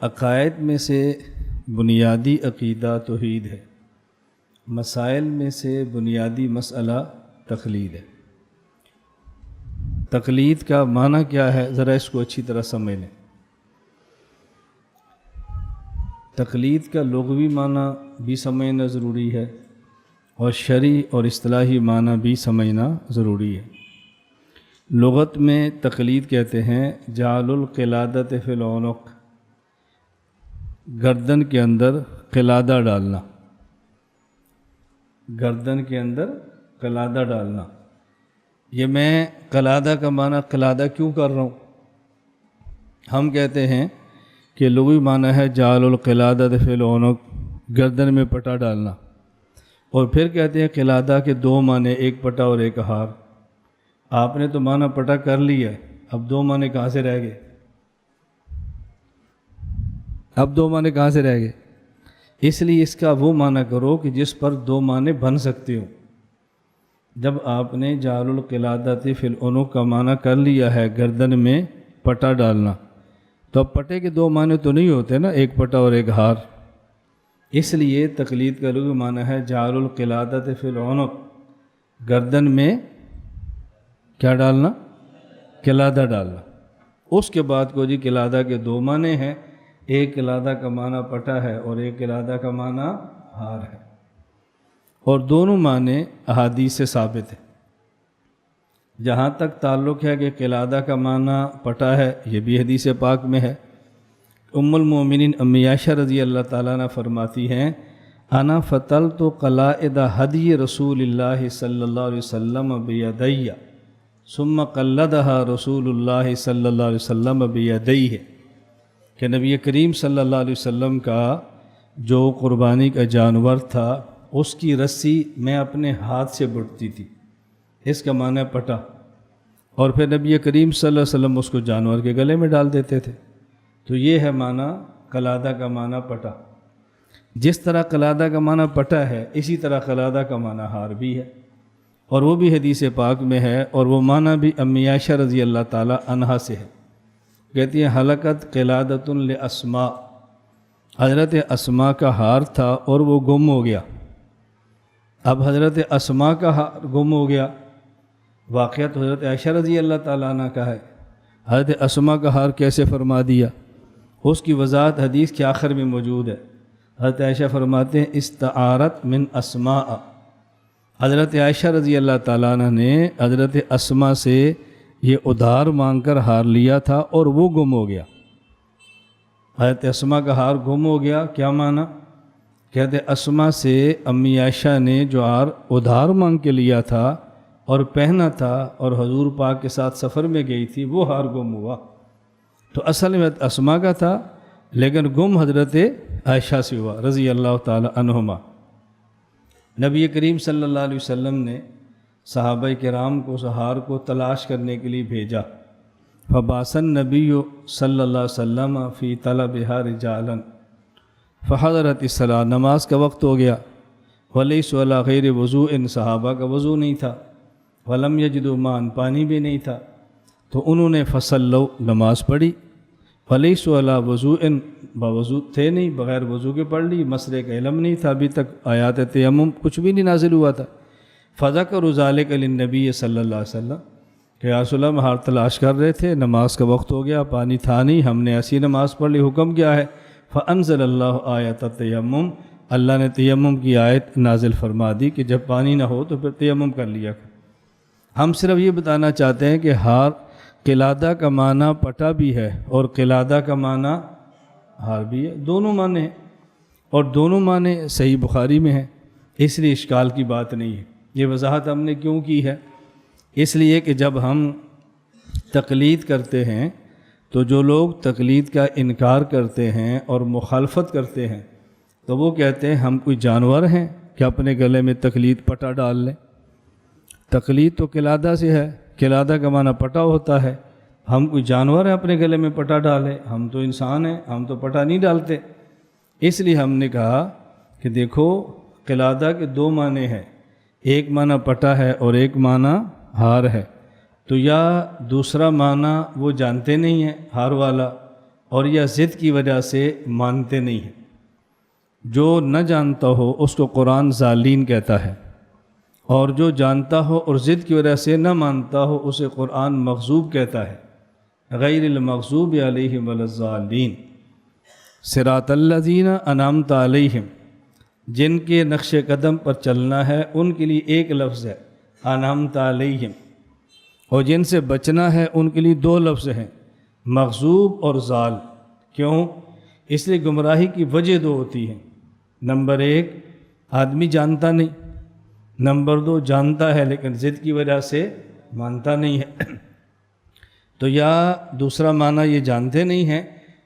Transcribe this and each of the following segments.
عقائد میں سے بنیادی عقیدہ توحید ہے، مسائل میں سے بنیادی مسئلہ تقلید ہے۔ تقلید کا معنی کیا ہے، ذرا اس کو اچھی طرح سمجھ لیں۔ تقلید کا لغوی معنی بھی سمجھنا ضروری ہے اور شرعی اور اصطلاحی معنی بھی سمجھنا ضروری ہے۔ لغت میں تقلید کہتے ہیں جعل القلادۃ فی العنق، گردن کے اندر قلادہ ڈالنا، گردن کے اندر قلادہ ڈالنا۔ یہ میں قلادہ کا معنی قلادہ کیوں کر رہا ہوں؟ ہم کہتے ہیں کہ لغوی معنی ہے جعل القلادۃ فی العنق، گردن میں پٹا ڈالنا، اور پھر کہتے ہیں قلادہ کے دو معنی، ایک پٹا اور ایک ہار۔ آپ نے تو معنی پٹا کر لیا، اب دو معنی کہاں سے رہ گئے؟ اب دو معنی کہاں سے رہ گئے؟ اس لیے اس کا وہ معنی کرو کہ جس پر دو معنی بن سکتے ہو۔ جب آپ نے جعل القلادۃ فی العنق کا معنی کر لیا ہے گردن میں پٹا ڈالنا، تو اب پٹے کے دو معنی تو نہیں ہوتے نا، ایک پٹا اور ایک ہار۔ اس لیے تقلید کا لغوی معنی ہے جعل القلادۃ فی العنق، گردن میں کیا ڈالنا؟ قلادہ ڈالنا۔ اس کے بعد کو جی قلادہ کے دو معنی ہیں، ایک قلادہ کا معنی پٹا ہے اور ایک قلادہ کا معنی ہار ہے، اور دونوں معنی احادیث سے ثابت ہے۔ جہاں تک تعلق ہے کہ قلادہ کا معنی پٹا ہے، یہ بھی حدیث پاک میں ہے۔ ام المومنین امی عائشہ رضی اللہ تعالیٰ عنہ فرماتی ہیں انا فتلت قلائد ہدی رسول اللہ صلی اللہ علیہ وسلم بیدی ثم قلدها رسول اللہ صلی اللہ علیہ وسلم بیدیہ، کہ نبی کریم صلی اللہ علیہ وسلم کا جو قربانی کا جانور تھا اس کی رسی میں اپنے ہاتھ سے بٹتی تھی، اس کا معنی پٹا، اور پھر نبی کریم صلی اللہ علیہ وسلم اس کو جانور کے گلے میں ڈال دیتے تھے۔ تو یہ ہے معنی قلادہ کا معنی پٹا۔ جس طرح قلادہ کا معنی پٹا ہے، اسی طرح قلادہ کا معنی ہار بھی ہے، اور وہ بھی حدیث پاک میں ہے، اور وہ معنی بھی امی عائشہ رضی اللہ تعالی عنہا سے ہے۔ کہتی ہیں حلقت قلادۃ لاسماء، حضرت اسماء کا ہار تھا اور وہ گم ہو گیا۔ اب حضرت اسماء کا ہار گم ہو گیا، واقعہ تو حضرت عائشہ رضی اللہ تعالیٰ عنہ کا ہے، حضرت اسماء کا ہار کیسے فرما دیا؟ اس کی وضاحت حدیث کے آخر میں موجود ہے۔ حضرت عائشہ فرماتے ہیں استعارت من اسماء، حضرت عائشہ رضی اللہ تعالیٰ عنہ نے حضرت اسماء سے یہ ادھار مانگ کر ہار لیا تھا اور وہ گم ہو گیا۔ حضرت اسماء کا ہار گم ہو گیا، کیا معنی؟ کہتے اسماء سے امی عائشہ نے جو ہار ادھار مانگ کے لیا تھا اور پہنا تھا اور حضور پاک کے ساتھ سفر میں گئی تھی، وہ ہار گم ہوا۔ تو اصل میں اسماء کا تھا، لیکن گم حضرت عائشہ سے ہوا رضی اللہ تعالی عنہما۔ نبی کریم صلی اللہ علیہ وسلم نے صحابہ کرام کو اس ہار کو تلاش کرنے کے لیے بھیجا۔ فبعث النبی صلی اللہ علیہ وسلم فی طلبها رجالا فحضرت الصلاۃ، نماز کا وقت ہو گیا، ولیسوا علی غیر وضوء، صحابہ کا وضو نہیں تھا، ولم یجدوا ماء، پانی بھی نہیں تھا، تو انہوں نے فصلوا، نماز پڑھی، ولیسوا علی وضوء، باوضو تھے نہیں، بغیر وضو کے پڑھ لی، مسئلے کا علم نہیں تھا، ابھی تک آیات تیمم کچھ بھی نہیں نازل ہوا تھا۔ فذکروا ذلک للنبی صلی اللہ علیہ وسلم، کہ یا رسول اللہ ہار تلاش کر رہے تھے، نماز کا وقت ہو گیا، پانی تھا نہیں، ہم نے ایسی نماز پڑھ لی، حکم کیا ہے؟ فانزل اللہ آیت التیمم، اللہ نے تیمم کی آیت نازل فرما دی کہ جب پانی نہ ہو تو پھر تیمم کر لیا۔ ہم صرف یہ بتانا چاہتے ہیں کہ ہار قلادہ کا معنی پٹا بھی ہے اور قلادہ کا معنی ہار بھی ہے، دونوں معنی ہیں، اور دونوں معنی صحیح بخاری میں ہیں، اس لیے اشکال کی بات نہیں ہے۔ یہ وضاحت ہم نے کیوں کی ہے؟ اس لیے کہ جب ہم تقلید کرتے ہیں تو جو لوگ تقلید کا انکار کرتے ہیں اور مخالفت کرتے ہیں تو وہ کہتے ہیں ہم کوئی جانور ہیں کہ اپنے گلے میں تقلید پٹا ڈال لیں؟ تقلید تو قلادہ سے ہے، قلادہ کا معنی پٹا ہوتا ہے، ہم کوئی جانور ہیں اپنے گلے میں پٹا ڈالیں؟ ہم تو انسان ہیں، ہم تو پٹا نہیں ڈالتے۔ اس لیے ہم نے کہا کہ دیکھو قلادہ کے دو معنی ہیں، ایک معنی پٹا ہے اور ایک معنی ہار ہے، تو یا دوسرا معنی وہ جانتے نہیں ہیں ہار والا، اور یا ضد کی وجہ سے مانتے نہیں ہیں۔ جو نہ جانتا ہو اس کو قرآن ضالین کہتا ہے، اور جو جانتا ہو اور ضد کی وجہ سے نہ مانتا ہو اسے قرآن مغضوب کہتا ہے، غیر المغضوب علیہم ولا الضالین۔ صراط الذین انعمت علیہم، جن کے نقش قدم پر چلنا ہے ان کے لیے ایک لفظ ہے انعمت علیہم، اور جن سے بچنا ہے ان کے لیے دو لفظ ہیں مغضوب اور ضال۔ کیوں؟ اس لیے گمراہی کی وجہ دو ہوتی ہیں، نمبر ایک آدمی جانتا نہیں، نمبر دو جانتا ہے لیکن ضد کی وجہ سے مانتا نہیں ہے۔ تو یا دوسرا معنی یہ جانتے نہیں ہیں،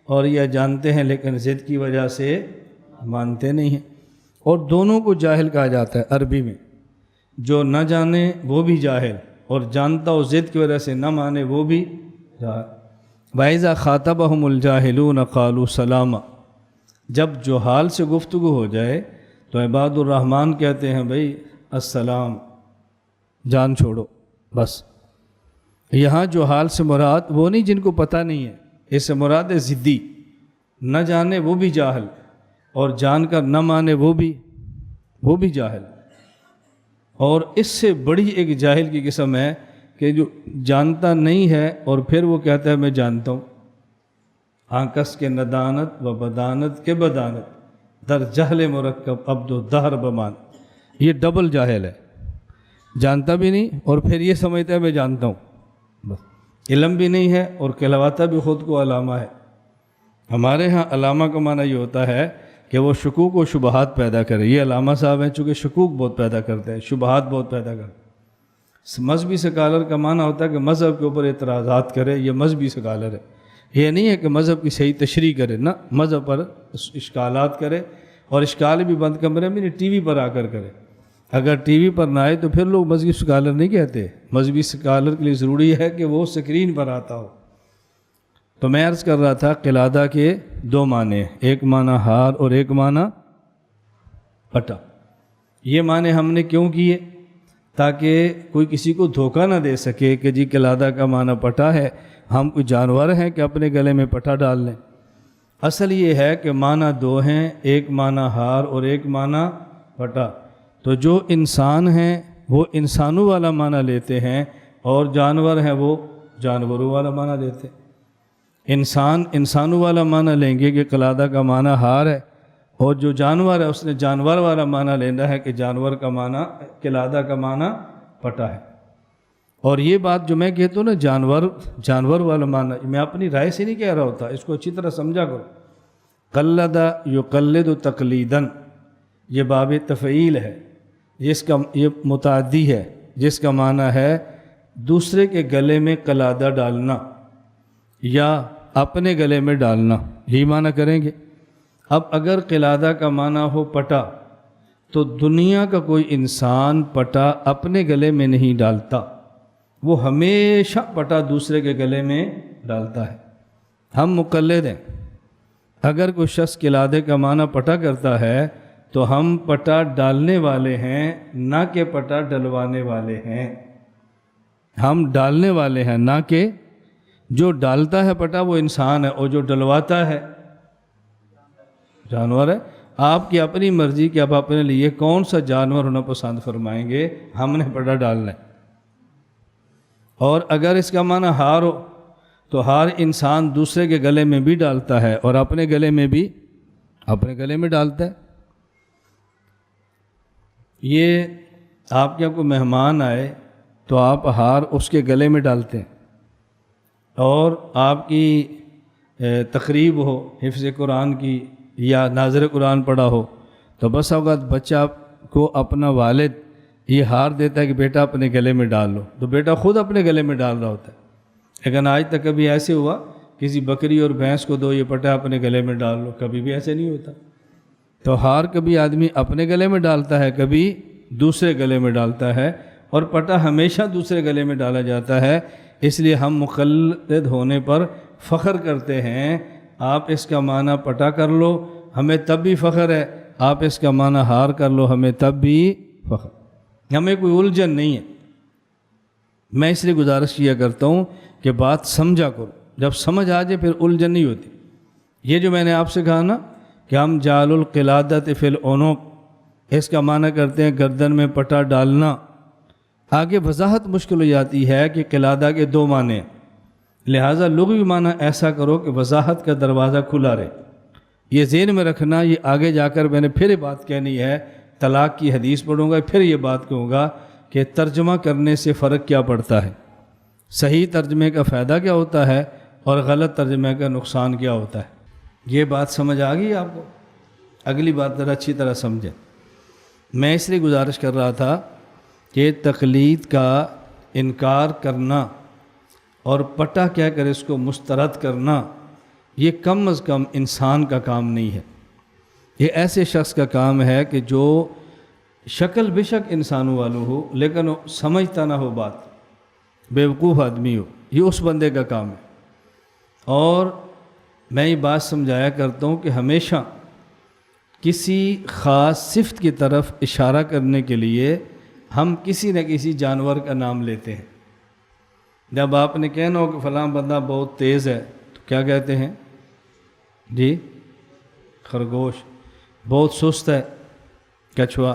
اور یا جانتے ہیں لیکن ضد کی وجہ سے مانتے نہیں ہیں، اور دونوں کو جاہل کہا جاتا ہے عربی میں۔ جو نہ جانے وہ بھی جاہل، اور جانتا ہو ضد کی وجہ سے نہ مانے وہ بھی جاہل۔ وَإِذَا خَاطَبَهُمُ الْجَاهِلُونَ قَالُوا سَلَامًا، جب جہال سے گفتگو ہو جائے تو عباد الرحمن کہتے ہیں بھائی السلام، جان چھوڑو بس۔ یہاں جہال سے مراد وہ نہیں جن کو پتہ نہیں ہے، اس سے مراد ہے ضدی، نہ جانے وہ بھی جاہل، اور جان کر نہ مانے وہ بھی جاہل۔ اور اس سے بڑی ایک جاہل کی قسم ہے کہ جو جانتا نہیں ہے اور پھر وہ کہتا ہے میں جانتا ہوں۔ آنکس کے ندانت و بدانت کے بدانت، در جہل مرکب عبد و دہر بمان، یہ ڈبل جاہل ہے، جانتا بھی نہیں اور پھر یہ سمجھتا ہے میں جانتا ہوں، بس علم بھی نہیں ہے اور کہلواتا بھی خود کو علامہ ہے۔ ہمارے ہاں علامہ کا معنی یہ ہوتا ہے کہ وہ شکوک و شبہات پیدا کرے۔ یہ علامہ صاحب ہیں چونکہ شکوک بہت پیدا کرتے ہیں، شبہات بہت پیدا کرتے ہیں۔ مذہبی سکالر کا معنی ہوتا ہے کہ مذہب کے اوپر اعتراضات کرے، یہ مذہبی سکالر ہے۔ یہ نہیں ہے کہ مذہب کی صحیح تشریح کرے، نہ مذہب پر اشکالات کرے، اور اشکال بھی بند کمرے میں نہیں، ٹی وی پر آ کر کرے۔ اگر ٹی وی پر نہ آئے تو پھر لوگ مذہبی سکالر نہیں کہتے۔ مذہبی سکالر کے لیے ضروری ہے کہ وہ سکرین پر آتا ہو۔ تو میں عرض کر رہا تھا قلادہ کے دو معنی، ایک معنی ہار اور ایک معنی پٹا۔ یہ معنی ہم نے کیوں کیے؟ تاکہ کوئی کسی کو دھوکہ نہ دے سکے کہ جی قلادہ کا معنی پٹا ہے، ہم کوئی جانور ہیں کہ اپنے گلے میں پٹا ڈال لیں۔ اصل یہ ہے کہ معنی دو ہیں، ایک معنی ہار اور ایک معنی پٹا۔ تو جو انسان ہیں وہ انسانوں والا معنی لیتے ہیں، اور جانور ہیں وہ جانوروں والا معنی لیتے ہیں۔ انسان انسانوں والا معنی لیں گے کہ قلادہ کا معنی ہار ہے، اور جو جانور ہے اس نے جانور والا معنی لینا ہے کہ جانور کا معنی قلادہ کا معنی پٹا ہے۔ اور یہ بات جو میں کہتا ہوں نا جانور والا معنی، میں اپنی رائے سے نہیں کہہ رہا ہوتا، اس کو اچھی طرح سمجھا کرو۔ قلد یقلد تقلیداً، یہ باب تفعیل ہے، جس کا یہ متعدی ہے، جس کا معنی ہے دوسرے کے گلے میں قلادہ ڈالنا یا اپنے گلے میں ڈالنا، یہی معنی کریں گے۔ اب اگر قلادہ کا معنی ہو پٹا، تو دنیا کا کوئی انسان پٹا اپنے گلے میں نہیں ڈالتا، وہ ہمیشہ پٹا دوسرے کے گلے میں ڈالتا ہے۔ ہم مقلد ہیں، اگر کوئی شخص قلادے کا معنی پٹا کرتا ہے تو ہم پٹا ڈالنے والے ہیں، نہ کہ پٹا ڈلوانے والے ہیں۔ ہم ڈالنے والے ہیں، نہ کہ جو ڈالتا ہے پٹا وہ انسان ہے، اور جو ڈلواتا ہے جانور ہے۔ آپ کی اپنی مرضی کہ آپ اپنے لیے کون سا جانور ہونا پسند فرمائیں گے، ہم نے پٹا ڈالنا ہے۔ اور اگر اس کا معنی ہار ہو تو ہار انسان دوسرے کے گلے میں بھی ڈالتا ہے اور اپنے گلے میں ڈالتا ہے۔ یہ آپ کے کوئی مہمان آئے تو آپ ہار اس کے گلے میں ڈالتے ہیں، اور آپ کی تقریب ہو حفظ قرآن کی یا ناظر قرآن پڑھا ہو تو بس اوقات بچہ کو اپنا والد یہ ہار دیتا ہے کہ بیٹا اپنے گلے میں ڈال لو، تو بیٹا خود اپنے گلے میں ڈال رہا ہوتا ہے۔ لیکن آج تک کبھی ایسے ہوا کسی بکری اور بھینس کو دو یہ پٹا اپنے گلے میں ڈال لو، کبھی بھی ایسے نہیں ہوتا۔ تو ہار کبھی آدمی اپنے گلے میں ڈالتا ہے، کبھی دوسرے گلے میں ڈالتا ہے، اور پٹا ہمیشہ دوسرے گلے میں ڈالا جاتا ہے۔ اس لیے ہم مقلد ہونے پر فخر کرتے ہیں۔ آپ اس کا معنی پٹا کر لو ہمیں تب بھی فخر ہے، آپ اس کا معنی ہار کر لو ہمیں تب بھی فخر، ہمیں کوئی الجھن نہیں ہے۔ میں اس لیے گزارش کیا کرتا ہوں کہ بات سمجھا کرو، جب سمجھ آ جائے پھر الجھن نہیں ہوتی۔ یہ جو میں نے آپ سے کہا نا کہ ہم جعل القلادۃ فی العنق، اس کا معنی کرتے ہیں گردن میں پٹا ڈالنا، آگے وضاحت مشکل ہو جاتی ہے کہ قلادہ کے دو معنی ہیں، لہٰذا لغوی معنی ایسا کرو کہ وضاحت کا دروازہ کھلا رہے۔ یہ ذہن میں رکھنا، یہ آگے جا کر میں نے پھر یہ بات کہنی ہے، طلاق کی حدیث پڑھوں گا، پھر یہ بات کہوں گا کہ ترجمہ کرنے سے فرق کیا پڑتا ہے، صحیح ترجمے کا فائدہ کیا ہوتا ہے اور غلط ترجمے کا نقصان کیا ہوتا ہے۔ یہ بات سمجھ آ گئی آپ کو؟ اگلی بات ذرا اچھی طرح سمجھیں۔ میں اس لیے گزارش کر رہا تھا کہ تقلید کا انکار کرنا اور پٹا کہہ کر اس کو مسترد کرنا یہ کم از کم انسان کا کام نہیں ہے، یہ ایسے شخص کا کام ہے کہ جو شکل بے شک انسانوں والوں ہو لیکن وہ سمجھتا نہ ہو بات، بیوقوف آدمی ہو، یہ اس بندے کا کام ہے۔ اور میں یہ بات سمجھایا کرتا ہوں کہ ہمیشہ کسی خاص صفت کی طرف اشارہ کرنے کے لیے ہم کسی نہ کسی جانور کا نام لیتے ہیں۔ جب آپ نے کہنا ہو کہ فلاں بندہ بہت تیز ہے تو کیا کہتے ہیں؟ جی خرگوش۔ بہت سست ہے، کچھوا۔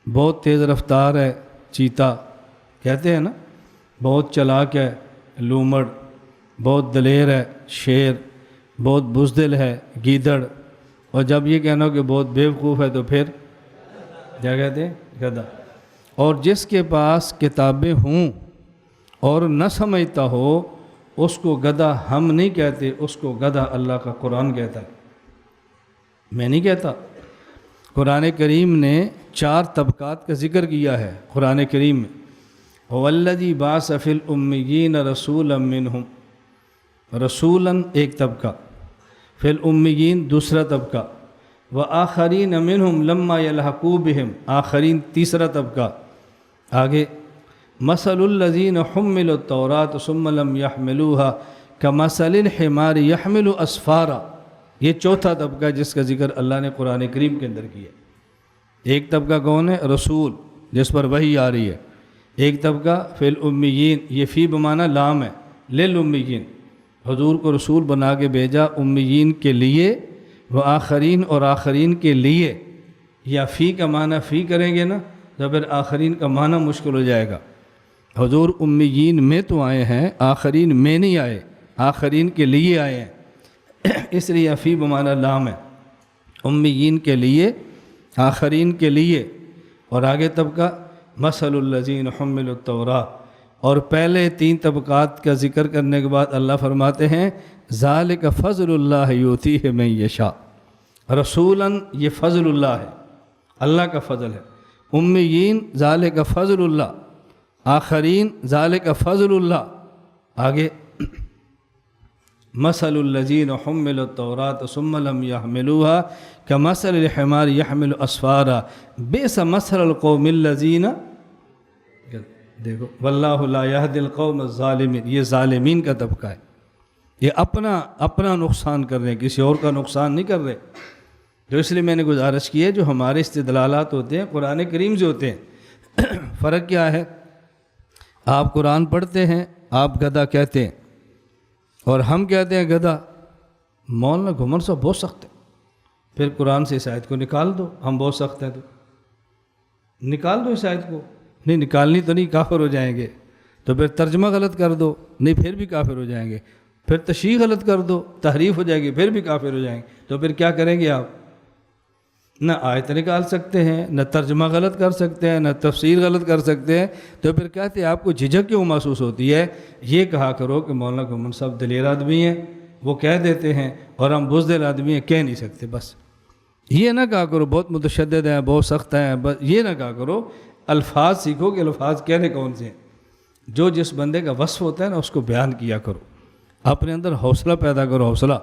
بہت تیز رفتار ہے، چیتا، کہتے ہیں نا۔ بہت چلاک ہے، لومڑ۔ بہت دلیر ہے، شیر۔ بہت بزدل ہے، گیدڑ۔ اور جب یہ کہنا ہو کہ بہت بیوقوف ہے تو پھر کیا کہتے ہیں؟ گدھا۔ اور جس کے پاس کتابیں ہوں اور نہ سمجھتا ہو اس کو گدھا ہم نہیں کہتے، اس کو گدھا اللہ کا قرآن کہتا ہے، میں نہیں کہتا۔ قرآن کریم نے 4 طبقات کا ذکر کیا ہے قرآن کریم میں۔ وَالَّذِي بَعَثَ فِي الْأُمِّيِّينَ رَسُولًا مِّنْهُمْ، رسولاً ایک طبقہ، فی الأمیین دوسرا طبقہ، وآخرین منہم لما یلحقوا بہم آخرین تیسرا طبقہ۔ آگے مثل الذین حملوا التوراۃ ثم لم یحملوها کمثل الحمار یحمل اسفارا، یہ چوتھا طبقہ جس کا ذکر اللہ نے قرآن کریم کے اندر کیا۔ ایک طبقہ کون ہے؟ رسول، جس پر وحی آ رہی ہے۔ ایک طبقہ فی الامیین، یہ فی بمعنی لام ہے، للامیین، حضور کو رسول بنا کے بھیجا امیین کے لیے، وہ آخرین اور آخرین کے لیے۔ یا فی کا معنی فی کریں گے نا تو پھر آخرین کا معنی مشکل ہو جائے گا۔ حضور امیین میں تو آئے ہیں، آخرین میں نہیں آئے، آخرین کے لیے آئے ہیں، اس لیے فی بمعنی لام ہے، امیین کے لیے، آخرین کے لیے۔ اور آگے طبقہ مثل الذین حملوا التوراۃ، اور پہلے 3 طبقات کا ذکر کرنے کے بعد اللہ فرماتے ہیں ذالک فضل اللہ یؤتیہ من یشاء، رسولاً یہ فضل اللہ ہے، اللہ کا فضل ہے۔ امیین ذالک فضل اللہ، آخرین ذالک فضل اللہ۔ آگے مثل الذین حملوا التوراۃ ثم لم یحملوها کمثل الحمار یحمل اسفارا بئس مثل القوم الذین، دیکھو واللہ لا یہدی القوم الظالمین، یہ ظالمین کا طبقہ ہے، یہ اپنا نقصان کر رہے ہیں، کسی اور کا نقصان نہیں کر رہے۔ تو اس لیے میں نے گزارش کی ہے جو ہمارے استدلالات ہوتے ہیں قرآن کریم سے ہوتے ہیں۔ فرق کیا ہے؟ آپ قرآن پڑھتے ہیں، آپ گدھا کہتے ہیں، اور ہم کہتے ہیں گدھا۔ مولانا گھمر صاحب بہت سخت ہے، پھر قرآن سے اس آیت کو نکال دو، ہم بہت سخت ہیں تو نکال دو اس آیت کو۔ نہیں نکالنی تو نہیں، کافر ہو جائیں گے۔ تو پھر ترجمہ غلط کر دو، نہیں پھر بھی کافر ہو جائیں گے۔ پھر تشریح غلط کر دو، تحریف ہو جائے گی، پھر بھی کافر ہو جائیں گے۔ تو پھر کیا کریں گے آپ؟ نہ آیت نکال سکتے ہیں، نہ ترجمہ غلط کر سکتے ہیں، نہ تفسیر غلط کر سکتے ہیں۔ تو پھر کہتے ہیں آپ کو جھجک کیوں محسوس ہوتی ہے؟ یہ کہا کرو کہ مولانا گھمن صاحب دلیر آدمی ہیں، وہ کہہ دیتے ہیں، اور ہم بزدل آدمی ہیں، کہہ نہیں سکتے۔ بس یہ نہ کہا کرو بہت متشدد ہیں، بہت سخت ہیں، بس یہ نہ کہا کرو۔ الفاظ سیکھو کہ الفاظ کہنے کون سے ہیں، جو جس بندے کا وصف ہوتا ہے نا اس کو بیان کیا کرو، اپنے اندر حوصلہ پیدا کرو، حوصلہ۔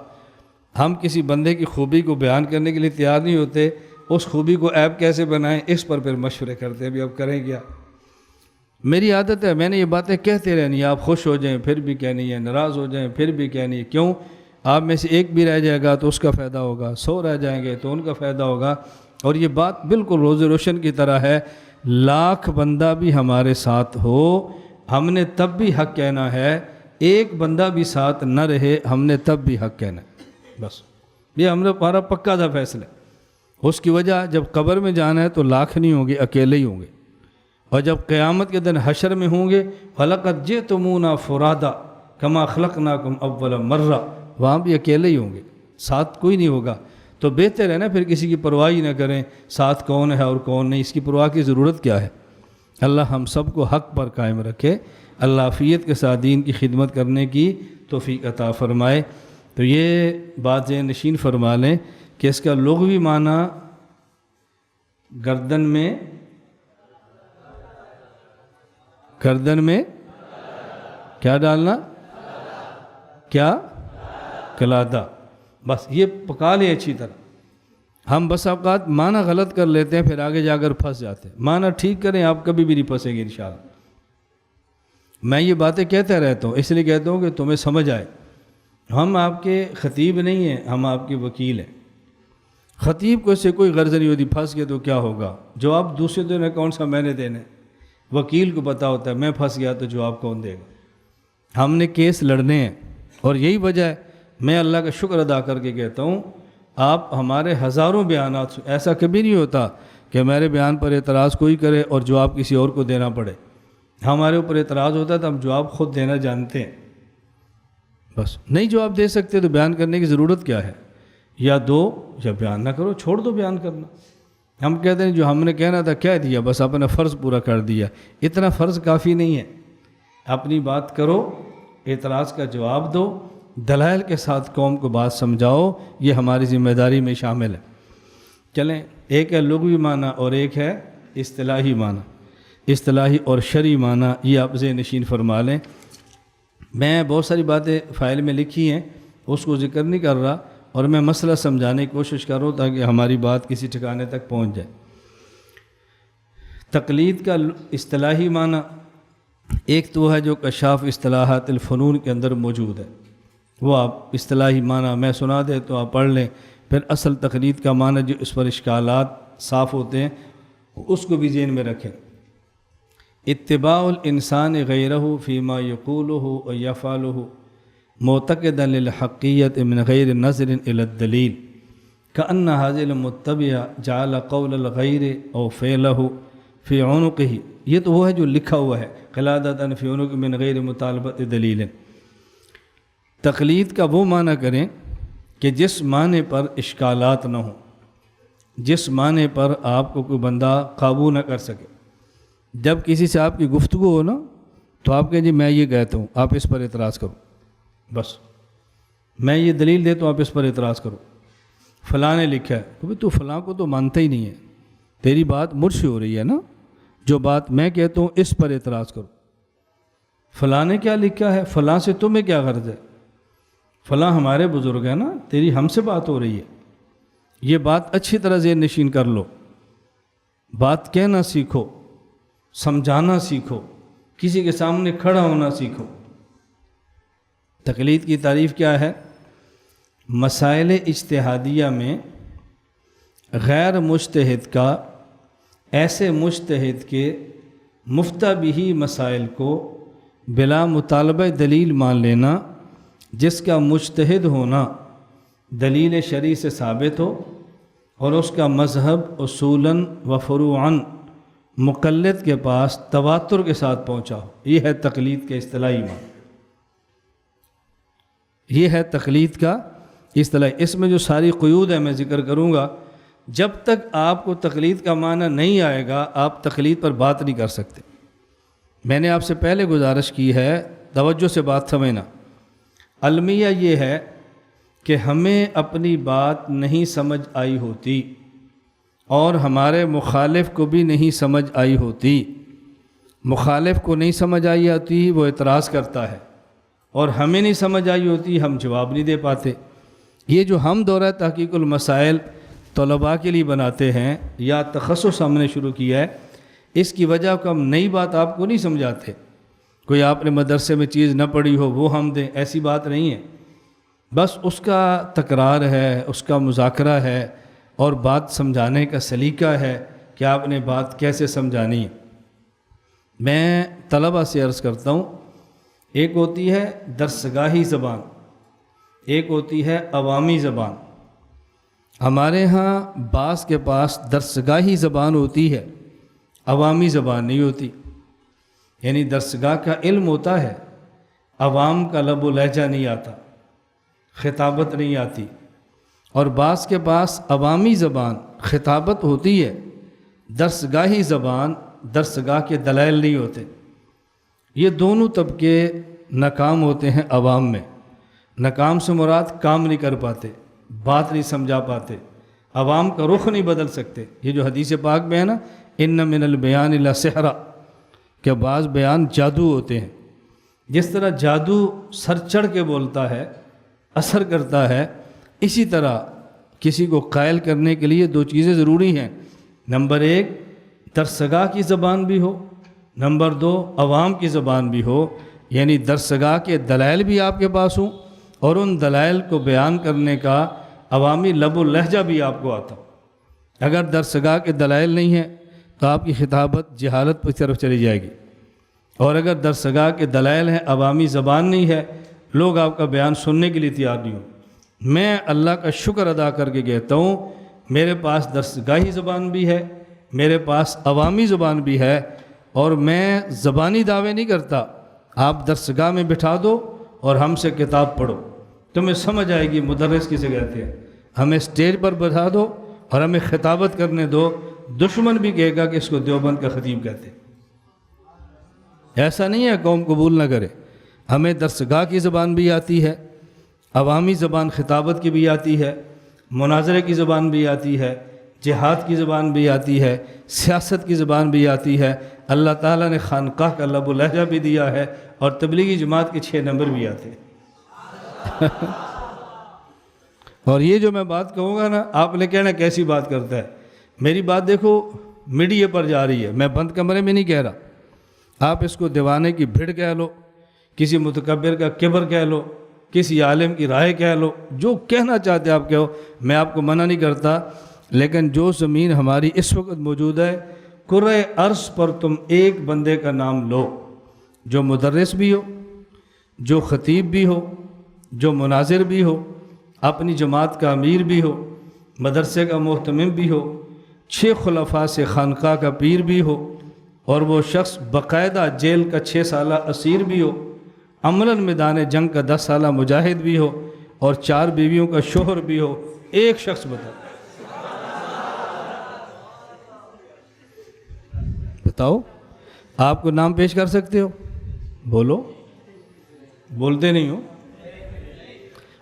ہم کسی بندے کی خوبی کو بیان کرنے کے لیے تیار نہیں ہوتے، اس خوبی کو عیب کیسے بنائیں اس پر پھر مشورے کرتے ہیں، ابھی اب کریں کیا۔ میری عادت ہے، میں نے یہ باتیں کہتے رہنی ہے، آپ خوش ہو جائیں پھر بھی کہنی ہے، ناراض ہو جائیں پھر بھی کہنی ہے۔ کیوں؟ آپ میں سے ایک بھی رہ جائے گا تو اس کا فائدہ ہوگا، 100 رہ جائیں گے تو ان کا فائدہ ہوگا۔ اور یہ بات بالکل روز روشن کی طرح ہے، لاکھ بندہ بھی ہمارے ساتھ ہو ہم نے تب بھی حق کہنا ہے، ایک بندہ بھی ساتھ نہ رہے ہم نے تب بھی حق کہنا ہے۔ بس یہ ہمارا پکا تھا فیصلہ. اس کی وجہ جب قبر میں جانا ہے تو لاکھ نہیں ہوں گے، اکیلے ہی ہوں گے. اور جب قیامت کے دن حشر میں ہوں گے فَلَقَدْ جِئْتُمُونَا فُرَادًا كَمَا خَلَقْنَاكُمْ أَوَّلَ مَرَّةٍ، وہاں بھی اکیلے ہی ہوں گے، ساتھ کوئی نہیں ہوگا. تو بہتر ہے نا پھر کسی کی پرواہ ہی نہ کریں ساتھ کون ہے اور کون نہیں، اس کی پرواہ کی ضرورت کیا ہے. اللہ ہم سب کو حق پر قائم رکھے، اللہ عافیت کے ساتھ دین کی خدمت کرنے کی توفیق عطا فرمائے. تو یہ بات ذہن نشین فرما لیں کہ اس کا لغوی معنی گردن میں کیا ڈالنا، کیا قلادہ. بس یہ پکا لیں اچھی طرح. ہم بس اوقات معنی غلط کر لیتے ہیں، پھر آگے جا کر پھنس جاتے ہیں. معنی ٹھیک کریں، آپ کبھی بھی نہیں پھنسیں گے انشاءاللہ. میں یہ باتیں کہتا رہتا ہوں، اس لیے کہتا ہوں کہ تمہیں سمجھ آئے. ہم آپ کے خطیب نہیں ہیں، ہم آپ کے وکیل ہیں. خطیب کو اس سے کوئی غرض نہیں ہوتی پھنس گئے تو کیا ہوگا، جواب دوسرے دینا کون سا میں نے دینا ہے. وکیل کو پتہ ہوتا ہے میں پھنس گیا تو جواب کون دے گا. ہم نے کیس لڑنے ہیں، اور یہی وجہ ہے میں اللہ کا شکر ادا کر کے کہتا ہوں آپ ہمارے ہزاروں بیانات، ایسا کبھی نہیں ہوتا کہ میرے بیان پر اعتراض کوئی کرے اور جواب کسی اور کو دینا پڑے. ہمارے اوپر اعتراض ہوتا ہے تو ہم جواب خود دینا جانتے ہیں. بس نہیں جواب دے سکتے تو بیان کرنے کی ضرورت کیا ہے، یا دو یا بیان نہ کرو، چھوڑ دو بیان کرنا. ہم کہتے ہیں جو ہم نے کہنا تھا کہہ دیا، بس اپنا فرض پورا کر دیا. اتنا فرض کافی نہیں ہے. اپنی بات کرو، اعتراض کا جواب دو، دلائل کے ساتھ قوم کو بات سمجھاؤ، یہ ہماری ذمہ داری میں شامل ہے. چلیں، ایک ہے لغوی معنی اور ایک ہے اصطلاحی معنی. اصطلاحی اور شرعی معنی یہ آپ ذہن نشین فرما لیں. میں بہت ساری باتیں فائل میں لکھی ہیں، اس کو ذکر نہیں کر رہا، اور میں مسئلہ سمجھانے کی کوشش کر رہا ہوں تاکہ ہماری بات کسی ٹھکانے تک پہنچ جائے. تقلید کا اصطلاحی معنی ایک تو ہے جو کشاف اصطلاحات الفنون کے اندر موجود ہے، وہ آپ اصطلاحی معنی میں سنا دے تو آپ پڑھ لیں. پھر اصل تقلید کا معنی جو اس پر اشکالات صاف ہوتے ہیں اس کو بھی ذہن میں رکھیں. اتباع الانسان غیرہ فیما یقولہ و یفعلہ معتقدا للحقیت من غیر نظر الى الدلیل کأن ھذا المتبع جعل قول الغیر او فعلہ فی عنقہ. یہ تو وہ ہے جو لکھا ہوا ہے، قلادۃ فی عنق من غیر مطالبۃ دلیل. تقلید کا وہ معنی کریں کہ جس معنی پر اشکالات نہ ہوں، جس معنی پر آپ کو کوئی بندہ قابو نہ کر سکے. جب کسی سے آپ کی گفتگو ہو نا تو آپ کہیں جی میں یہ کہتا ہوں، آپ اس پر اعتراض کرو. بس میں یہ دلیل دیتا ہوں، آپ اس پر اعتراض کرو. فلاں نے لکھا ہے کہ تو فلاں کو تو مانتا ہی نہیں ہے، تیری بات مجھ سے ہو رہی ہے نا، جو بات میں کہتا ہوں اس پر اعتراض کرو. فلاں نے کیا لکھا ہے، فلاں سے تمہیں کیا غرض ہے، فلاں ہمارے بزرگ ہیں نا، تیری ہم سے بات ہو رہی ہے. یہ بات اچھی طرح ذہن نشین کر لو. بات کہنا سیکھو، سمجھانا سیکھو، کسی کے سامنے کھڑا ہونا سیکھو. تقلید کی تعریف کیا ہے؟ مسائل اجتہادیہ میں غیر مجتہد کا ایسے مجتہد کے مفتہ بہی مسائل کو بلا مطالبہ دلیل مان لینا جس کا مجتہد ہونا دلیل شرعی سے ثابت ہو اور اس کا مذہب اصولاً و فروعاً مقلد کے پاس تواتر کے ساتھ پہنچا ہو. یہ ہے تقلید کا اصطلاحی معنی. یہ ہے تقلید کا اصطلاح. اس میں جو ساری قیود ہے میں ذکر کروں گا. جب تک آپ کو تقلید کا معنی نہیں آئے گا آپ تقلید پر بات نہیں کر سکتے. میں نے آپ سے پہلے گزارش کی ہے، توجہ سے بات سمجھنا. المیہ یہ ہے کہ ہمیں اپنی بات نہیں سمجھ آئی ہوتی اور ہمارے مخالف کو بھی نہیں سمجھ آئی ہوتی. مخالف کو نہیں سمجھ آئی ہوتی وہ اعتراض کرتا ہے، اور ہمیں نہیں سمجھ آئی ہوتی ہم جواب نہیں دے پاتے. یہ جو ہم دورہ تحقیق المسائل طلباء کے لیے بناتے ہیں یا تخصص ہم نے شروع کیا ہے، اس کی وجہ کو ہم نئی بات آپ کو نہیں سمجھاتے. کوئی آپ نے مدرسے میں چیز نہ پڑھی ہو وہ ہم دیں، ایسی بات نہیں ہے. بس اس کا تکرار ہے، اس کا مذاکرہ ہے اور بات سمجھانے کا سلیقہ ہے کہ آپ نے بات کیسے سمجھانی ہے. میں طلباء سے عرض کرتا ہوں، ایک ہوتی ہے درسگاہی زبان، ایک ہوتی ہے عوامی زبان. ہمارے ہاں بعض کے پاس درسگاہی زبان ہوتی ہے، عوامی زبان نہیں ہوتی. یعنی درسگاہ کا علم ہوتا ہے، عوام کا لب و لہجہ نہیں آتا، خطابت نہیں آتی. اور بعض کے پاس عوامی زبان خطابت ہوتی ہے، درسگاہی زبان درسگاہ کے دلائل نہیں ہوتے. یہ دونوں طبقے ناکام ہوتے ہیں عوام میں. ناکام سے مراد کام نہیں کر پاتے، بات نہیں سمجھا پاتے، عوام کا رخ نہیں بدل سکتے. یہ جو حدیث پاک میں ہے نا، ان من البیان لسحرا، کہ بعض بیان جادو ہوتے ہیں. جس طرح جادو سر چڑھ کے بولتا ہے، اثر کرتا ہے، اسی طرح کسی کو قائل کرنے کے لیے دو چیزیں ضروری ہیں. نمبر ایک درسگاہ کی زبان بھی ہو، نمبر دو عوام کی زبان بھی ہو. یعنی درسگاہ کے دلائل بھی آپ کے پاس ہوں، اور ان دلائل کو بیان کرنے کا عوامی لب و لہجہ بھی آپ کو آتا. اگر درسگاہ کے دلائل نہیں ہیں تو آپ کی خطابت جہالت پر طرف چلی جائے گی. اور اگر درسگاہ کے دلائل ہیں، عوامی زبان نہیں ہے، لوگ آپ کا بیان سننے کے لیے تیار نہیں ہو. میں اللہ کا شکر ادا کر کے کہتا ہوں، میرے پاس درسگاہی زبان بھی ہے، میرے پاس عوامی زبان بھی ہے، اور میں زبانی دعوے نہیں کرتا. آپ درسگاہ میں بٹھا دو اور ہم سے کتاب پڑھو، تمہیں سمجھ آئے گی مدرس کسے کہتے ہیں. ہمیں اسٹیج پر بٹھا دو اور ہمیں خطابت کرنے دو، دشمن بھی کہے گا کہ اس کو دیوبند کا خطیب کہتے ہیں. ایسا نہیں ہے قوم قبول نہ کرے. ہمیں درسگاہ کی زبان بھی آتی ہے، عوامی زبان خطابت کی بھی آتی ہے، مناظرے کی زبان بھی آتی ہے، جہاد کی زبان بھی آتی ہے، سیاست کی زبان بھی آتی ہے. اللہ تعالیٰ نے خانقاہ کا لب و لہجہ بھی دیا ہے، اور تبلیغی جماعت کے 6 نمبر بھی آتے ہیں. اور یہ جو میں بات کہوں گا نا، آپ نے کہنا کیسی بات کرتا ہے. میری بات دیکھو میڈیا پر جا رہی ہے، میں بند کمرے میں نہیں کہہ رہا. آپ اس کو دیوانے کی بھیڑ کہہ لو، کسی متکبر کا کبر کہہ لو، کسی عالم کی رائے کہہ لو، جو کہنا چاہتے آپ کہو، میں آپ کو منع نہیں کرتا. لیکن جو زمین ہماری اس وقت موجود ہے، کرۂ ارض پر تم ایک بندے کا نام لو جو مدرس بھی ہو، جو خطیب بھی ہو، جو مناظر بھی ہو، اپنی جماعت کا امیر بھی ہو، مدرسے کا محتمم بھی ہو، 6 خلفاء سے خانقاہ کا پیر بھی ہو، اور وہ شخص باقاعدہ جیل کا 6 سالہ اسیر بھی ہو، عملاً میدان جنگ کا 10 سالہ مجاہد بھی ہو، اور 4 بیویوں کا شوہر بھی ہو. ایک شخص بتاؤ آپ کو نام پیش کر سکتے ہو؟ بولو، بولتے نہیں ہو.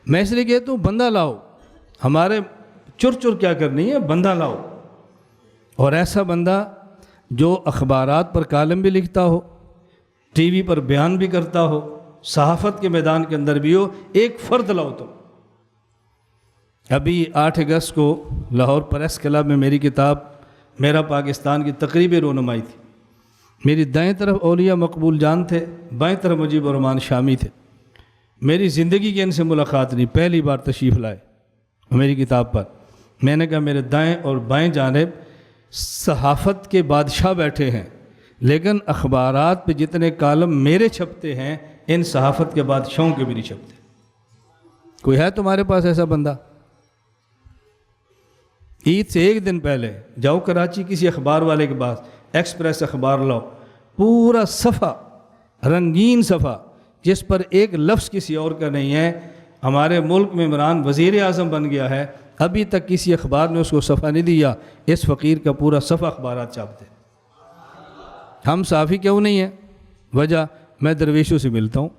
میں اس لیے کہتا ہوں بندہ لاؤ. ہمارے چر کیا کرنی ہے، بندہ لاؤ. اور ایسا بندہ جو اخبارات پر کالم بھی لکھتا ہو، ٹی وی پر بیان بھی کرتا ہو، صحافت کے میدان کے اندر بھی ہو. ایک فرد لاؤ. تو ابھی 8 اگست کو لاہور پریس کلب میں میری کتاب میرا پاکستان کی تقریبی رونمائی تھی. میری دائیں طرف اولیاء مقبول جان تھے، بائیں طرف مجیب الرحمان شامی تھے. میری زندگی کی ان سے ملاقات نہیں، پہلی بار تشریف لائے میری کتاب پر. میں نے کہا میرے دائیں اور بائیں جانب صحافت کے بادشاہ بیٹھے ہیں، لیکن اخبارات پہ جتنے کالم میرے چھپتے ہیں ان صحافت کے بادشاہوں کے بھی نہیں چھپتے. کوئی ہے تمہارے پاس ایسا بندہ؟ عید سے 1 دن پہلے جاؤ کراچی کسی اخبار والے کے پاس، ایکسپریس اخبار لاؤ، پورا صفحہ، رنگین صفحہ، جس پر ایک لفظ کسی اور کا نہیں ہے. ہمارے ملک میں عمران وزیر اعظم بن گیا ہے، ابھی تک کسی اخبار نے اس کو صفحہ نہیں دیا. اس فقیر کا پورا صفحہ اخبارات چھاپتے. ہم صحافی کیوں نہیں ہیں؟ وجہ میں درویشوں سے ملتا ہوں،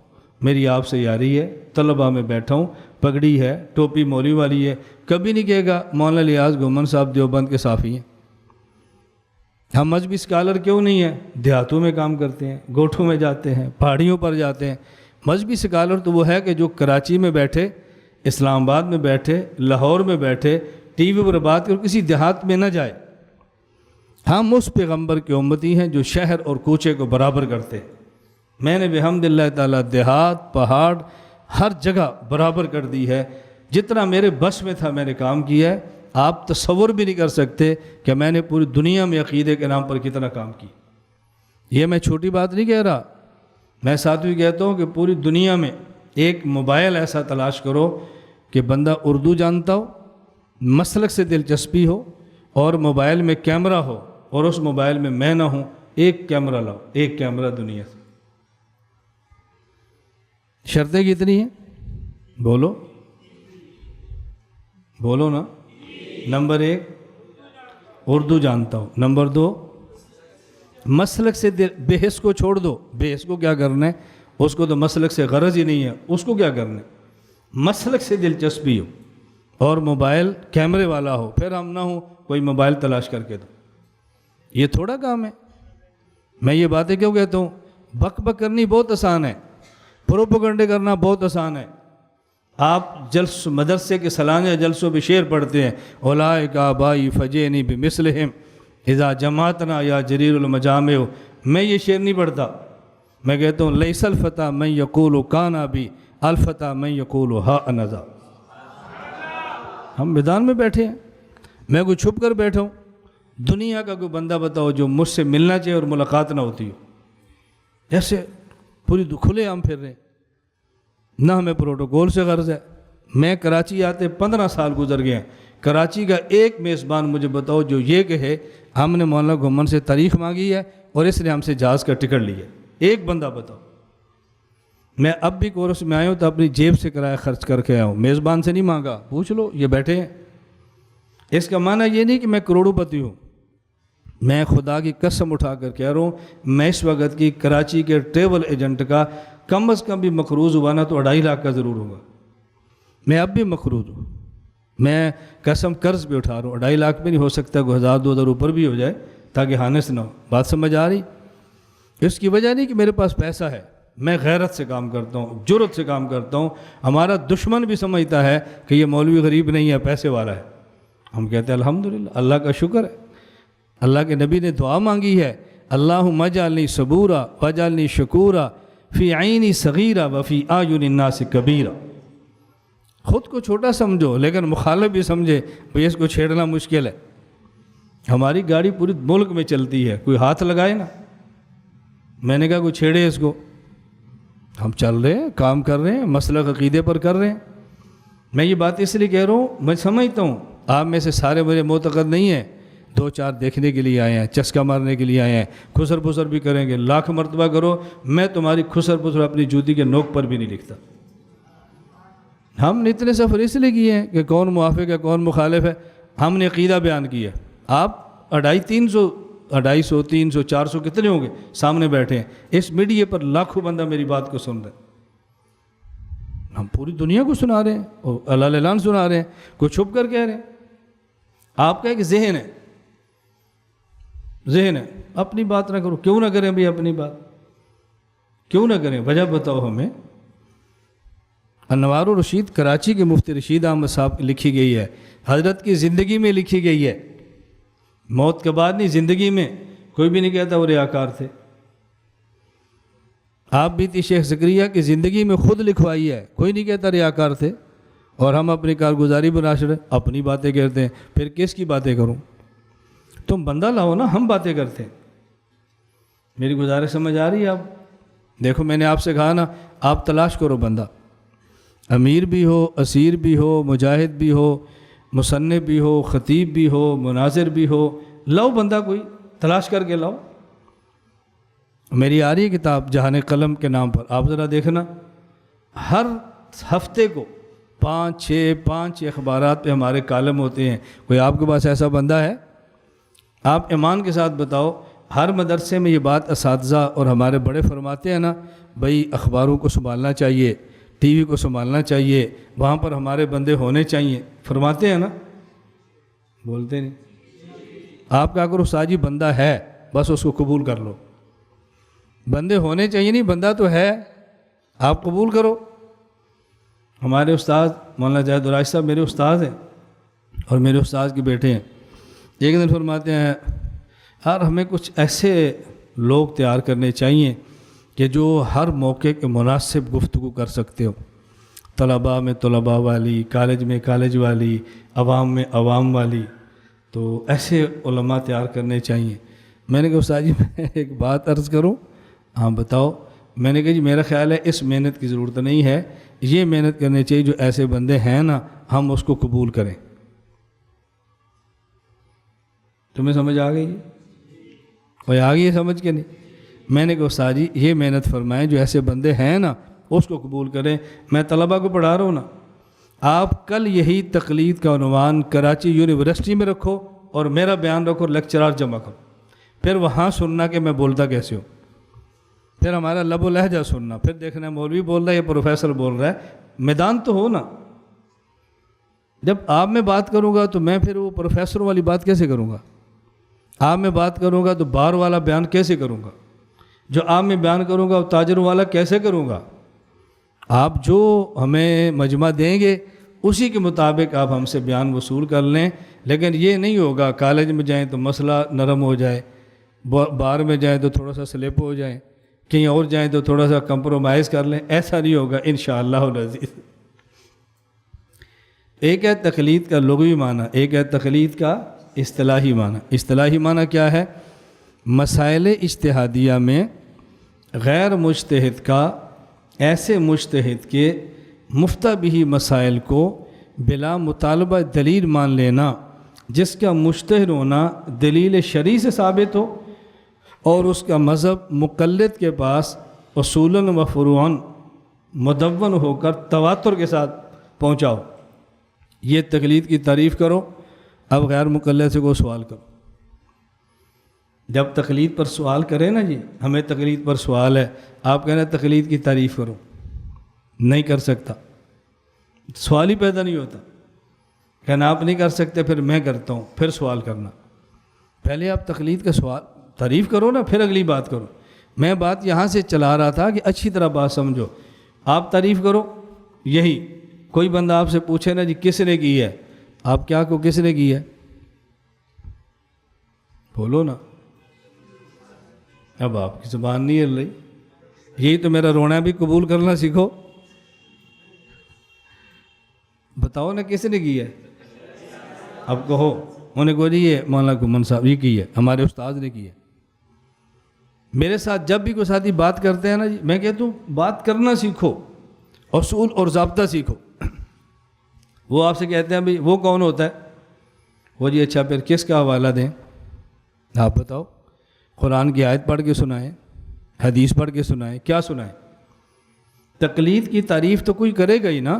میری آپ سے یاری ہے، طلباء میں بیٹھا ہوں، پگڑی ہے، ٹوپی مولی والی ہے. کبھی نہیں کہے گا مولانا الیاس گھومن صاحب دیوبند کے صحافی ہیں. ہم مذہبی اسکالر کیوں نہیں ہیں؟ دیہاتوں میں کام کرتے ہیں، گوٹھوں میں جاتے ہیں، پہاڑیوں پر جاتے ہیں. مذہبی اسکالر تو وہ ہے کہ جو کراچی میں بیٹھے، اسلام آباد میں بیٹھے، لاہور میں بیٹھے، ٹی وی پر بات کر کسی دیہات میں نہ جائے. ہم اس پیغمبر کی امتی ہیں جو شہر اور کوچے کو برابر کرتے. میں نے بحمد اللہ تعالیٰ دیہات، پہاڑ، ہر جگہ برابر کر دی ہے. جتنا میرے بس میں تھا میں نے کام کیا ہے. آپ تصور بھی نہیں کر سکتے کہ میں نے پوری دنیا میں عقیدے کے نام پر کتنا کام کی. یہ میں چھوٹی بات نہیں کہہ رہا، میں ساتھ بھی کہتا ہوں کہ پوری دنیا میں ایک موبائل ایسا تلاش کرو کہ بندہ اردو جانتا ہو، مسلک سے دلچسپی ہو، اور موبائل میں کیمرہ ہو، اور اس موبائل میں میں نہ ہوں. ایک کیمرہ لاؤ، ایک کیمرہ دنیا سے. شرطیں کتنی ہیں؟ بولو بولو نا. نمبر 1 اردو جانتا ہو. نمبر 2 مسلک سے بحث کو چھوڑ دو. بحث کو کیا کرنا ہے؟ اس کو تو مسلک سے غرض ہی نہیں ہے، اس کو کیا کرنا ہے؟ مسلک سے دلچسپی ہو اور موبائل کیمرے والا ہو. پھر ہم نہ ہوں کوئی موبائل تلاش کر کے دو. یہ تھوڑا کام ہے. میں یہ باتیں کیوں کہتا ہوں؟ بک بک کرنی بہت آسان ہے، پروپیگنڈے کرنا بہت آسان ہے. آپ مدرسے کے سالانہ جلسوں پہ شعر پڑھتے ہیں، اولئک آبائی فجئنی بمثلہم اذا جماعتنا یا جریر المجامع. میں یہ شعر نہیں پڑھتا، میں کہتا ہوں لیس الفتى من یقول کان ابی الفتى من یقول ہا انا ذا. ہم میدان میں بیٹھے ہیں، میں کوئی چھپ کر بیٹھا ہوں. دنیا کا کوئی بندہ بتاؤ جو مجھ سے ملنا چاہیے اور ملاقات نہ ہوتی ہو. ایسے پوری کھلے عام پھر رہے ہیں، نہ ہمیں پروٹوکول سے غرض ہے. میں کراچی آتے 15 سال گزر گئے ہیں. کراچی کا ایک میزبان مجھے بتاؤ جو یہ کہے ہم نے مولانا گھمن سے تاریخ مانگی ہے اور اس نے ہم سے جہاز کا ٹکٹ لیا. ایک بندہ بتاؤ. میں اب بھی کورس میں آیا ہوں تو اپنی جیب سے کرایہ خرچ کر کے آیا ہوں، میزبان سے نہیں مانگا. پوچھ لو، یہ بیٹھے ہیں. اس کا معنی یہ نہیں کہ میں کروڑوں پتی ہوں. میں خدا کی قسم اٹھا کر کہہ رہا ہوں، میں اس وقت کی کراچی کے ٹریول ایجنٹ کا کم از کم بھی مقروض ہوا نا تو 2.5 لاکھ کا ضرور ہوگا. میں اب بھی مقروض ہوں. میں قسم قرض بھی اٹھا رہا ہوں. 2.5 لاکھ بھی نہیں ہو سکتا، کوئی 1000-2000 اوپر بھی ہو جائے تاکہ ہانس نہ ہو. بات سمجھ آ رہی؟ اس کی وجہ نہیں کہ میرے پاس پیسہ ہے، میں غیرت سے کام کرتا ہوں، جرت سے کام کرتا ہوں. ہمارا دشمن بھی سمجھتا ہے کہ یہ مولوی غریب نہیں ہے، پیسے والا ہے. ہم کہتے ہیں الحمدللہ، اللہ کا شکر ہے. اللہ کے نبی نے دعا مانگی ہے، اللہم اجعلنی صبورا واجعلنی شکورا فی عینی صغیرہ وفی اعین الناس کبیرہ. خود کو چھوٹا سمجھو لیکن مخالف بھی سمجھے بھئی اس کو چھیڑنا مشکل ہے. ہماری گاڑی پوری ملک میں چلتی ہے، کوئی ہاتھ لگائے نا. میں نے کہا کوئی چھیڑے اس کو. ہم چل رہے ہیں، کام کر رہے ہیں، مسلک عقیدے پر کر رہے ہیں. میں یہ بات اس لیے کہہ رہا ہوں، میں سمجھتا ہوں آپ میں سے سارے میرے معتقد نہیں ہیں. 2-4 دیکھنے کے لیے آئے ہیں، چسکا مارنے کے لیے آئے ہیں. خسر پسر بھی کریں گے، لاکھ مرتبہ کرو. میں تمہاری خسر پسر اپنی جوتی کے نوک پر بھی نہیں لکھتا. ہم نے اتنے سفر اس لیے کیے ہیں کہ کون موافق ہے کون مخالف ہے. ہم نے عقیدہ بیان کیا ہے. آپ 250, 300, 400 کتنے ہوں گے سامنے بیٹھے ہیں. اس میڈیا پر لاکھوں بندہ میری بات کو سن رہے ہیں. ہم پوری دنیا کو سنا رہے ہیں اور اللہ اعلان سنا رہے ہیں. کوئی چھپ کر کہہ رہے ہیں. آپ کا ایک ذہن ہے، اپنی بات نہ کرو. کیوں نہ کریں بھئی اپنی بات؟ کیوں نہ کریں؟ وجہ بتاؤ ہمیں. انوار الرشید کراچی کے مفتی رشید احمد صاحب کی لکھی گئی ہے، حضرت کی زندگی میں لکھی گئی ہے. موت کے بعد نہیں، زندگی میں. کوئی بھی نہیں کہتا وہ ریاکار تھے. آپ بھی تھی شیخ زکریا کی زندگی میں خود لکھوائی ہے، کوئی نہیں کہتا ریاکار تھے. اور ہم اپنی کارگزاری بناش رہے، اپنی باتیں کرتے ہیں. پھر کس کی باتیں کروں؟ تم بندہ لاؤ نا، ہم باتیں کرتے ہیں. میری گزارش سمجھ آ رہی ہے؟ آپ دیکھو، میں نے آپ سے کہا نا، آپ تلاش کرو بندہ. امیر بھی ہو، اسیر بھی ہو، مجاہد بھی ہو، مصنف بھی ہو، خطیب بھی ہو، مناظر بھی ہو. لاؤ بندہ، کوئی تلاش کر کے لاؤ. میری آ رہی ہے کتاب جہان قلم کے نام پر، آپ ذرا دیکھنا. ہر ہفتے کو 5-6 اخبارات پہ ہمارے کالم ہوتے ہیں. کوئی آپ کے پاس ایسا بندہ ہے؟ آپ ایمان کے ساتھ بتاؤ. ہر مدرسے میں یہ بات اساتذہ اور ہمارے بڑے فرماتے ہیں نا، بھئی اخباروں کو سنبھالنا چاہیے، ٹی وی کو سنبھالنا چاہیے، وہاں پر ہمارے بندے ہونے چاہیے. فرماتے ہیں نا؟ بولتے نہیں. آپ کیا کرو، ساجی بندہ ہے، بس اس کو قبول کر لو. بندے ہونے چاہیے نہیں، بندہ تو ہے، آپ قبول کرو. ہمارے استاد مولانا جاہد الراشد صاحب میرے استاد ہیں اور میرے استاد کے بیٹے ہیں. ایک دن فرماتے ہیں، یار ہمیں کچھ ایسے لوگ تیار کرنے چاہیے کہ جو ہر موقع کے مناسب گفتگو کر سکتے ہو. طلباء میں طلباء والی، کالج میں کالج والی، عوام میں عوام والی. تو ایسے علماء تیار کرنے چاہیے. میں نے کہا استاد جی میں ایک بات عرض کروں. ہاں بتاؤ. میں نے کہا جی میرا خیال ہے اس محنت کی ضرورت نہیں ہے، یہ محنت کرنی چاہیے جو ایسے بندے ہیں نا ہم اس کو قبول کریں۔ تمہیں سمجھ آ گئی؟ کوئی آ گئی ہے سمجھ کے نہیں؟ میں نے کہا استاد جی یہ محنت فرمائیں جو ایسے بندے ہیں نا اس کو قبول کریں۔ میں طلبہ کو پڑھا رہا ہوں نا، آپ کل یہی تقلید کا عنوان کراچی یونیورسٹی میں رکھو اور میرا بیان رکھو، لیکچرار جمع کرو، پھر وہاں سننا کہ میں بولتا کیسے ہوں، پھر ہمارا لب و لہجہ سننا، پھر دیکھنا مولوی بول رہا ہے یا پروفیسر بول رہا ہے، میدان تو ہو نا۔ جب آپ میں بات کروں گا تو میں پھر وہ پروفیسر والی بات کیسے کروں گا؟ آپ میں بات کروں گا تو بار والا بیان کیسے کروں گا؟ جو آپ میں بیان کروں گا وہ تاجر والا کیسے کروں گا؟ آپ جو ہمیں مجمع دیں گے اسی کے مطابق آپ ہم سے بیان وصول کر لیں، لیکن یہ نہیں ہوگا کالج میں جائیں تو مسئلہ نرم ہو جائے، بار میں جائیں تو تھوڑا سا سلپ ہو جائیں، کہیں اور جائیں تو تھوڑا سا کمپرومائز کر لیں، ایسا نہیں ہوگا انشاءاللہ العزیز۔ ایک ہے تقلید کا لغوی معنی، ایک ہے تقلید کا اصطلاحی معنی۔ اصطلاحی معنی کیا ہے؟ مسائل اجتہادیہ میں غیر مجتہد کا ایسے مجتہد کے مفتہ بہ مسائل کو بلا مطالبہ دلیل مان لینا جس کا مجتہد ہونا دلیل شرعی سے ثابت ہو اور اس کا مذہب مقلد کے پاس اصولاً و فروعاً مدون ہو کر تواتر کے ساتھ پہنچاؤ۔ یہ تقلید کی تعریف کرو۔ اب غیر مقلد سے کوئی سوال کرو، جب تقلید پر سوال کرے نا جی ہمیں تقلید پر سوال ہے، آپ کہنا تقلید کی تعریف کرو، نہیں کر سکتا، سوال ہی پیدا نہیں ہوتا۔ کہنا آپ نہیں کر سکتے پھر میں کرتا ہوں، پھر سوال کرنا۔ پہلے آپ تقلید کا سوال تعریف کرو نا، پھر اگلی بات کرو۔ میں بات یہاں سے چلا رہا تھا کہ اچھی طرح بات سمجھو، آپ تعریف کرو۔ یہی کوئی بندہ آپ سے پوچھے نا جی کس نے کی ہے، آپ کیا کو کس نے کی ہے؟ بولو نا، اب آپ کی زبان نہیں ہل رہی۔ یہی تو میرا رونا بھی قبول کرنا سیکھو، بتاؤ نا کس نے کی ہے؟ اب کہو، انہیں کہو جی یہ مولانا گمن صاحب یہ کی ہے، ہمارے استاد نے کی ہے۔ میرے ساتھ جب بھی کوئی ساتھی بات کرتے ہیں نا جی میں کہتا ہوں بات کرنا سیکھو، اصول اور ضابطہ سیکھو۔ وہ آپ سے کہتے ہیں بھئی وہ کون ہوتا ہے؟ وہ جی اچھا پھر کس کا حوالہ دیں؟ آپ بتاؤ، قرآن کی آیت پڑھ کے سنائیں، حدیث پڑھ کے سنائیں، کیا سنائیں؟ تقلید کی تعریف تو کوئی کرے گا ہی نا،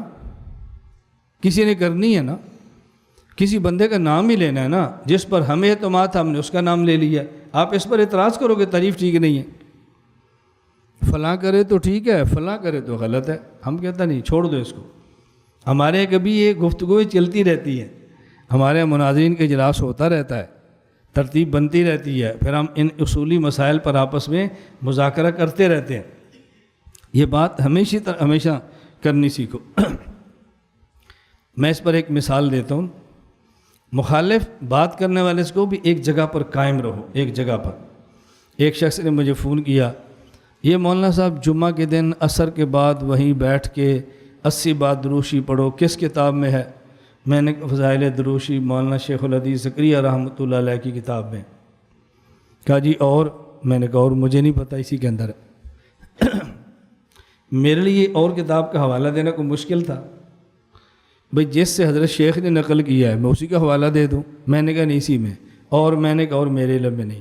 کسی نے کرنی ہے نا، کسی بندے کا نام ہی لینا ہے نا، جس پر ہمیں اعتماد تھا ہم نے اس کا نام لے لیا۔ آپ اس پر اعتراض کرو کہ تعریف ٹھیک نہیں ہے، فلاں کرے تو ٹھیک ہے، فلاں کرے تو غلط ہے، ہم کہتا نہیں، چھوڑ دو اس کو۔ ہمارے کبھی یہ گفتگویں چلتی رہتی ہے، ہمارے مناظرین کے اجلاس ہوتا رہتا ہے، ترتیب بنتی رہتی ہے، پھر ہم ان اصولی مسائل پر آپس میں مذاکرہ کرتے رہتے ہیں۔ یہ بات ہمیشہ کرنی سیکھو۔ میں اس پر ایک مثال دیتا ہوں۔ مخالف بات کرنے والے کو بھی ایک جگہ پر قائم رہو، ایک جگہ پر۔ ایک شخص نے مجھے فون کیا، یہ مولانا صاحب جمعہ کے دن عصر کے بعد وہیں بیٹھ کے 80 بار دروشی پڑھو، کس کتاب میں ہے؟ میں نے فضائل دروشی مولانا شیخ الحدیث زکریا رحمۃ اللہ علیہ کی کتاب میں۔ کہا جی اور؟ میں نے کہا اور مجھے نہیں پتہ، اسی کے اندر ہے۔ میرے لیے اور کتاب کا حوالہ دینا کوئی مشکل تھا؟ بھئی جس سے حضرت شیخ نے نقل کیا ہے میں اسی کا حوالہ دے دوں؟ میں نے کہا نہیں اسی میں، اور میں نے کہا اور میرے علم میں نہیں۔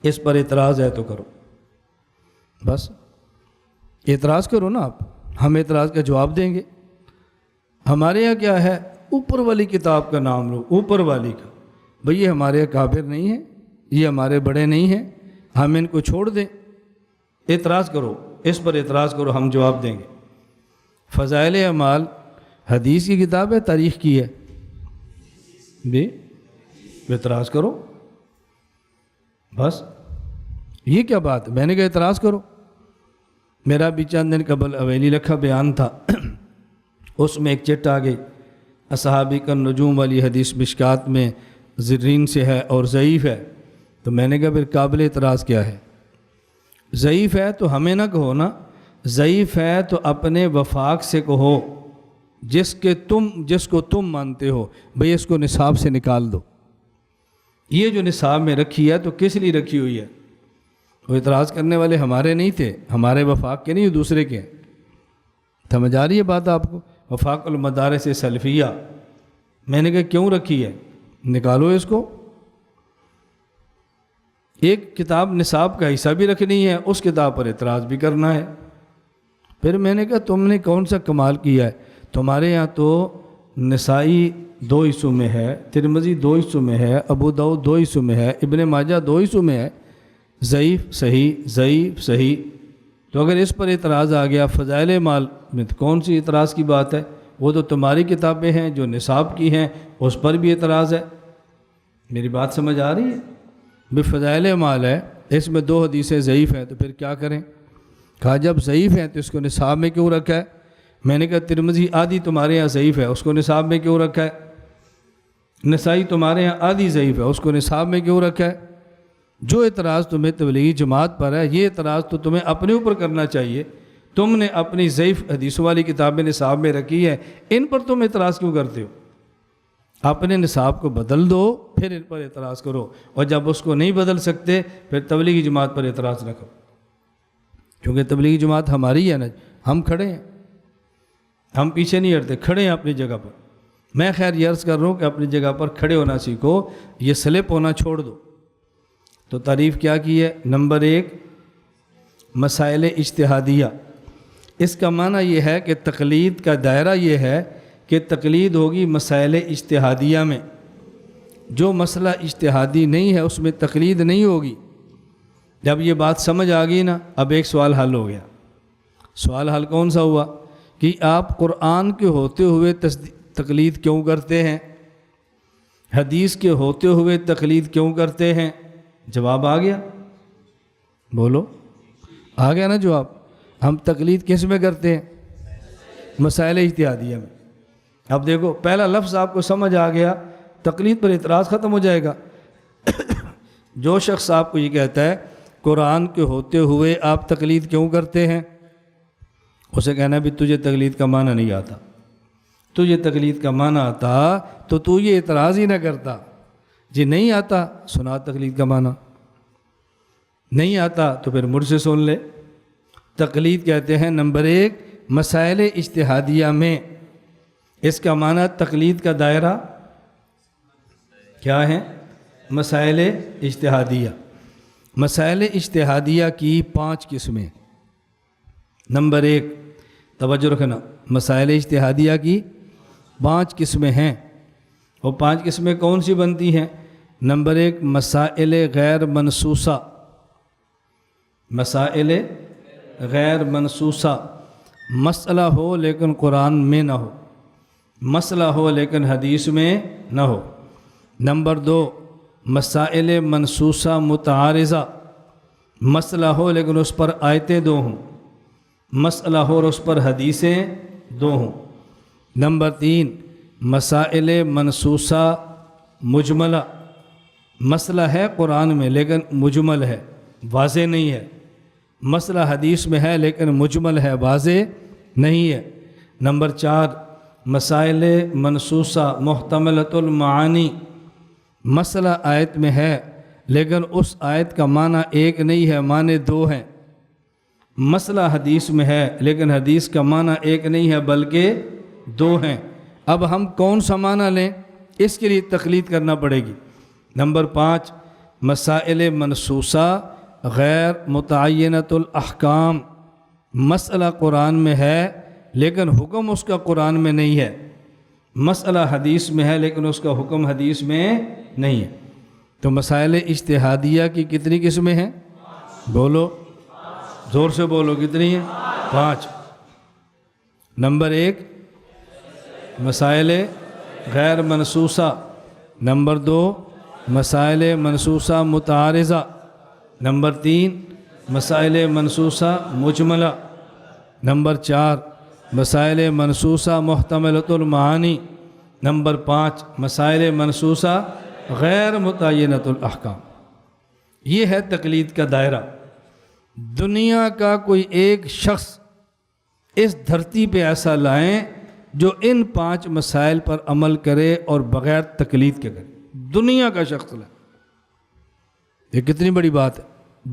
اس پر اعتراض ہے تو کرو، بس اعتراض کرو نا آپ، ہم اعتراض کا جواب دیں گے۔ ہمارے یہاں کیا ہے، اوپر والی کتاب کا نام لو، اوپر والی کا۔ بھئی یہ ہمارے اکابر نہیں ہیں، یہ ہمارے بڑے نہیں ہیں، ہم ان کو چھوڑ دیں؟ اعتراض کرو، اس پر اعتراض کرو، ہم جواب دیں گے۔ فضائل اعمال حدیث کی کتاب ہے، تاریخ کی ہے؟ بھی اعتراض کرو، بس یہ کیا بات؟ میں نے کہا اعتراض کرو۔ میرا بھی چند دن قبل حویلی رکھا بیان تھا، اس میں ایک چٹ آ گئی، اصحابی کا نجوم والی حدیث مشکات میں زرین سے ہے اور ضعیف ہے۔ تو میں نے کہا پھر قابل اعتراض کیا ہے؟ ضعیف ہے تو ہمیں نہ کہو نا، ضعیف ہے تو اپنے وفاق سے کہو، جس کو تم مانتے ہو، بھئی اس کو نصاب سے نکال دو۔ یہ جو نصاب میں رکھی ہے تو کس لیے رکھی ہوئی ہے؟ وہ اعتراض کرنے والے ہمارے نہیں تھے، ہمارے وفاق کے نہیں، دوسرے کے ہیں۔ سمجھ آ رہی ہے بات آپ کو؟ وفاق المدارس سلفیہ میں نے کہا کیوں رکھی ہے، نکالو اس کو۔ ایک کتاب نصاب کا حصہ بھی رکھنی ہے، اس کتاب پر اعتراض بھی کرنا ہے۔ پھر میں نے کہا تم نے کون سا کمال کیا ہے، تمہارے یہاں تو نسائی 2 حصوں میں ہے، ترمذی 2 حصوں میں ہے، ابو داؤد 2 حصوں میں ہے، ابن ماجہ 2 حصوں میں ہے، ضعیف صحیح ضعیف صحیح۔ تو اگر اس پر اعتراض آ گیا فضائل مال میں، تو کون سی اعتراض کی بات ہے؟ وہ تو تمہاری کتابیں ہیں جو نصاب کی ہیں، اس پر بھی اعتراض ہے۔ میری بات سمجھ آ رہی ہے؟ بھی فضائل مال ہے، اس میں 2 حدیثیں ضعیف ہیں، تو پھر کیا کریں؟ کہا جب ضعیف ہیں تو اس کو نصاب میں کیوں رکھا ہے؟ میں نے کہا ترمذی آدھی تمہارے یہاں ضعیف ہے، اس کو نصاب میں کیوں رکھا ہے؟ نسائی تمہارے یہاں آدھی ضعیف ہے، اس کو نصاب میں کیوں رکھا ہے؟ جو اعتراض تمہیں تبلیغی جماعت پر ہے، یہ اعتراض تو تمہیں اپنے اوپر کرنا چاہیے۔ تم نے اپنی ضعیف حدیثوں والی کتابیں نصاب میں رکھی ہے، ان پر تم اعتراض کیوں کرتے ہو؟ اپنے نصاب کو بدل دو، پھر ان پر اعتراض کرو، اور جب اس کو نہیں بدل سکتے پھر تبلیغی جماعت پر اعتراض نہ کرو، کیونکہ تبلیغی جماعت ہماری ہے نا، ہم کھڑے ہیں، ہم پیچھے نہیں ہٹتے، کھڑے ہیں اپنی جگہ پر۔ میں خیر یہ عرض کر رہا ہوں کہ اپنی جگہ پر کھڑے ہونا سیکھو، یہ سلپ ہونا چھوڑ دو۔ تو تعریف کیا کی ہے؟ نمبر 1 مسائل اجتہادیہ۔ اس کا معنی یہ ہے کہ تقلید کا دائرہ یہ ہے کہ تقلید ہوگی مسائل اجتہادیہ میں، جو مسئلہ اجتہادی نہیں ہے اس میں تقلید نہیں ہوگی۔ جب یہ بات سمجھ آ گئی نا، اب ایک سوال حل ہو گیا۔ سوال حل کون سا ہوا؟ کہ آپ قرآن کے ہوتے ہوئے تقلید کیوں کرتے ہیں، حدیث کے ہوتے ہوئے تقلید کیوں کرتے ہیں؟ جواب آ گیا؟ بولو، آ گیا نا جواب؟ ہم تقلید کس میں کرتے ہیں؟ مسائل اجتہادیہ میں۔ اب دیکھو، پہلا لفظ آپ کو سمجھ آ گیا، تقلید پر اعتراض ختم ہو جائے گا۔ جو شخص آپ کو یہ کہتا ہے قرآن کے ہوتے ہوئے آپ تقلید کیوں کرتے ہیں، اسے کہنا بھی تجھے تقلید کا معنی نہیں آتا، تجھے تقلید کا معنی آتا تو تو یہ اعتراض ہی نہ کرتا۔ جی نہیں آتا، سنا تقلید کا معنی، نہیں آتا تو پھر مجھ سے سن لے۔ تقلید کہتے ہیں نمبر 1 مسائل اجتہادیہ میں، اس کا معنی تقلید کا دائرہ کیا ہے؟ مسائل اجتہادیہ۔ مسائل اجتہادیہ کی 5 قسمیں۔ نمبر 1 توجہ رکھنا، مسائل اجتہادیہ کی 5 قسمیں ہیں، اور 5 قسمیں کون سی بنتی ہیں؟ نمبر 1 مسائل غیر منصوصہ۔ مسائل غیر منصوصہ، مسئلہ ہو لیکن قرآن میں نہ ہو، مسئلہ ہو لیکن حدیث میں نہ ہو۔ نمبر 2 مسائل منصوصہ متعارضہ، مسئلہ ہو لیکن اس پر آیتیں 2 ہوں، مسئلہ ہو اور اس پر حدیثیں 2 ہوں۔ نمبر 3 مسائل منصوصہ مجملہ، مسئلہ ہے قرآن میں لیکن مجمل ہے، واضح نہیں ہے، مسئلہ حدیث میں ہے لیکن مجمل ہے، واضح نہیں ہے۔ نمبر 4 مسائل منصوصہ محتملۃ المعانی، مسئلہ آیت میں ہے لیکن اس آیت کا معنی ایک نہیں ہے، معنی 2 ہیں۔ مسئلہ حدیث میں ہے لیکن حدیث کا معنی ایک نہیں ہے بلکہ 2 ہیں۔ اب ہم کون سا معنی لیں، اس کے لیے تقلید کرنا پڑے گی۔ نمبر 5 مسائل منصوصہ غیر متعینۃ الاحکام، مسئلہ قرآن میں ہے لیکن حکم اس کا قرآن میں نہیں ہے، مسئلہ حدیث میں ہے لیکن اس کا حکم حدیث میں نہیں ہے۔ تو مسائل اجتہادیہ کی کتنی قسمیں ہیں؟ بولو، زور سے بولو، کتنی ہیں؟ 5۔ نمبر 1 مسائل غیر منصوصہ، نمبر 2 مسائل منصوصہ متعارضہ، نمبر 3 مسائل منصوصہ مجملہ، نمبر 4 مسائل منصوصہ محتملۃ المعانی، نمبر 5 مسائل منصوصہ غیر متعینۃ الاحکام۔ یہ ہے تقلید کا دائرہ۔ دنیا کا کوئی ایک شخص اس دھرتی پہ ایسا لائیں جو ان 5 مسائل پر عمل کرے اور بغیر تقلید کے کرے، دنیا کا شخص لائیں۔ یہ کتنی بڑی بات ہے،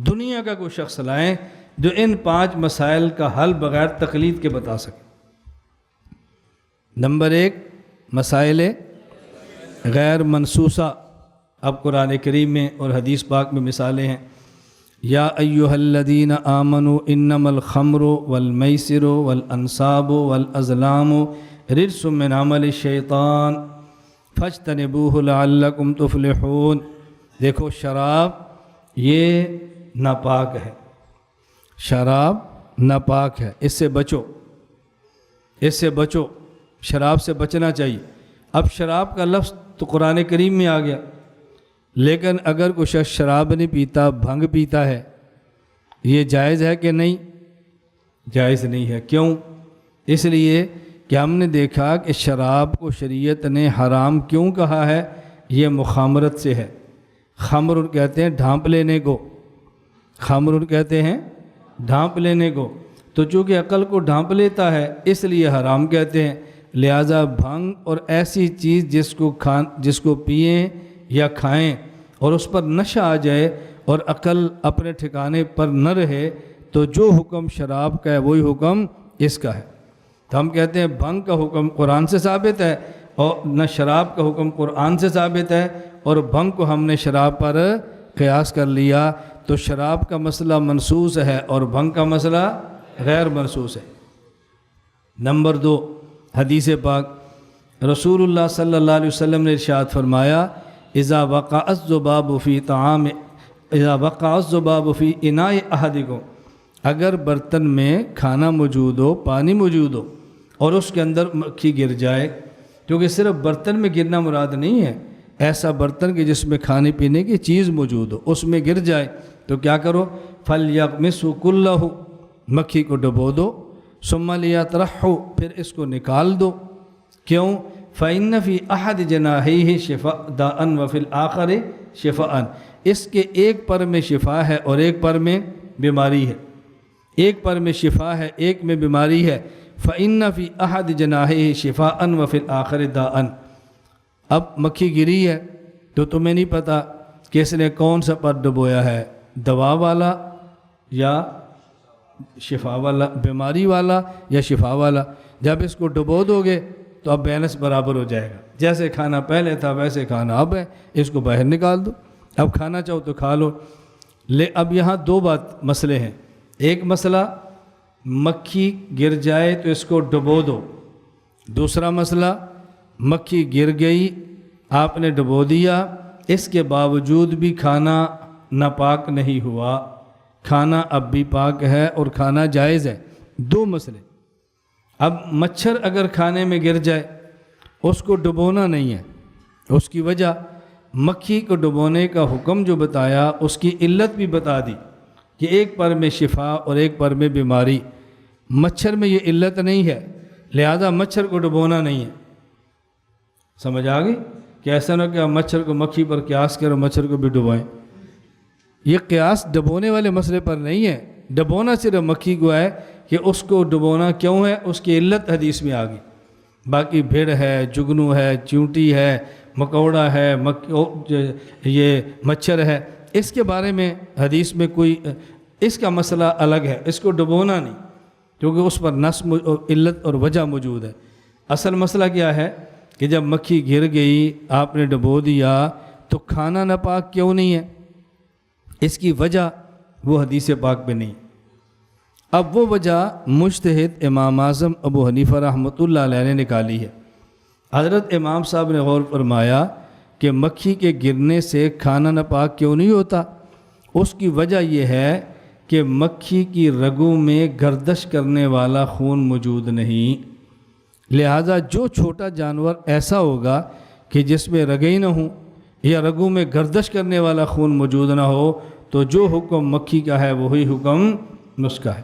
دنیا کا کوئی شخص لائیں جو ان 5 مسائل کا حل بغیر تقلید کے بتا سکے۔ نمبر 1، مسائل غیر منسوسہ۔ اب قرآن کریم میں اور حدیث پاک میں مثالیں ہیں، یا ایہا الذین آمنوا انما الخمر والمیسر والانصاب والازلام رجس من عمل الشیطان فاجتنبوہ لعلکم تفلحون۔ دیکھو شراب یہ ناپاک ہے، شراب ناپاک ہے، اس سے بچو، اس سے بچو، شراب سے بچنا چاہیے۔ اب شراب کا لفظ تو قرآن کریم میں آ گیا، لیکن اگر کوئی شخص شراب نہیں پیتا، بھنگ پیتا ہے، یہ جائز ہے کہ نہیں؟ جائز نہیں ہے۔ کیوں؟ اس لیے کہ ہم نے دیکھا کہ شراب کو شریعت نے حرام کیوں کہا ہے؟ یہ مخامرت سے ہے۔ خمر کہتے ہیں ڈھانپ لینے کو، خمر کہتے ہیں ڈھانپ لینے کو، تو چونکہ عقل کو ڈھانپ لیتا ہے اس لیے حرام کہتے ہیں۔ لہٰذا بھنگ اور ایسی چیز جس کو پئیں یا کھائیں اور اس پر نشہ آ جائے اور عقل اپنے ٹھکانے پر نہ رہے، تو جو حکم شراب کا ہے وہی حکم اس کا ہے۔ تو ہم کہتے ہیں بھنگ کا حکم قرآن سے ثابت ہے، اور نہ شراب کا حکم قرآن سے ثابت ہے، اور بھنگ کو ہم نے شراب پر قیاس کر لیا، تو شراب کا مسئلہ منسوس ہے اور بھنگ کا مسئلہ غیر منسوس ہے۔ نمبر 2، حدیث پاک رسول اللہ صلی اللہ علیہ وسلم نے ارشاد فرمایا، اذا وقع الذباب فی طعام اذا وقع الذباب فی اناء احدکم، اگر برتن میں کھانا موجود ہو، پانی موجود ہو، اور اس کے اندر مکھی گر جائے، کیونکہ صرف برتن میں گرنا مراد نہیں ہے، ایسا برتن کہ جس میں کھانے پینے کی چیز موجود ہو، اس میں گر جائے تو کیا کرو؟ فَلْيَغْمِسْهُ كُلَّهُ، مکھی کو ڈبو دو، ثُمَّ لِيَطْرَحْهُ، پھر اس کو نکال دو۔ کیوں؟ فَإِنَّ فِي أَحَدِ جَنَاحَيْهِ شِفَاءً دَاءً وَفِي الْآخَرِ شِفَاءً، اس کے ایک پر میں شفا ہے اور ایک پر میں بیماری ہے، ایک پر میں شفا ہے ایک میں بیماری ہے۔ فَإِنَّ فِي أَحَدِ جَنَاحَيْهِ شِفَاءً وَفِي الْآخَرِ دَاءً۔ اب مکھی گری ہے تو تمہیں نہیں پتہ کہ اس نے کون سا پر ڈبویا ہے، دوا والا یا شفا والا، بیماری والا یا شفا والا۔ جب اس کو ڈبو دو گے تو اب بیلنس برابر ہو جائے گا، جیسے کھانا پہلے تھا ویسے کھانا اب ہے، اس کو باہر نکال دو، اب کھانا چاہو تو کھا لو۔ اب یہاں 2 مسئلے ہیں، ایک مسئلہ مکھی گر جائے تو اس کو ڈبو دو، دوسرا مسئلہ مکھی گر گئی، آپ نے ڈبو دیا، اس کے باوجود بھی کھانا ناپاک نہیں ہوا، کھانا اب بھی پاک ہے اور کھانا جائز ہے۔ 2 مسئلے۔ اب مچھر اگر کھانے میں گر جائے، اس کو ڈبونا نہیں ہے، اس کی وجہ مکھی کو ڈبونے کا حکم جو بتایا اس کی علت بھی بتا دی کہ ایک پر میں شفا اور ایک پر میں بیماری، مچھر میں یہ علت نہیں ہے، لہذا مچھر کو ڈبونا نہیں ہے۔ سمجھ آ گئی کہ ایسا نہ کہ آپ مچھر کو مکھی پر قیاس کرو، مچھر کو بھی ڈبوئیں۔ یہ قیاس ڈبونے والے مسئلے پر نہیں ہے، ڈبونا صرف مکھی کو ہے کہ اس کو ڈبونا کیوں ہے، اس کی علت حدیث میں آ گئی۔ باقی بھیڑ ہے، جگنو ہے، چونٹی ہے، مکوڑا ہے، یہ مچھر ہے، اس کے بارے میں حدیث میں کوئی اس کا مسئلہ الگ ہے، اس کو ڈبونا نہیں، کیونکہ اس پر نص علت اور وجہ موجود ہے۔ اصل مسئلہ کیا ہے کہ جب مکھی گر گئی، آپ نے ڈبو دیا، تو کھانا ناپاک کیوں نہیں ہے؟ اس کی وجہ وہ حدیث پاک پہ نہیں۔ اب وہ وجہ مجتہد امام اعظم ابو حنیفہ رحمۃ اللہ علیہ نے نکالی ہے۔ حضرت امام صاحب نے غور فرمایا کہ مکھی کے گرنے سے کھانا ناپاک کیوں نہیں ہوتا؟ اس کی وجہ یہ ہے کہ مکھی کی رگوں میں گردش کرنے والا خون موجود نہیں، لہذا جو چھوٹا جانور ایسا ہوگا کہ جس میں رگیں نہ ہوں یا رگوں میں گردش کرنے والا خون موجود نہ ہو، تو جو حکم مکھی کا ہے وہی حکم اس کا ہے۔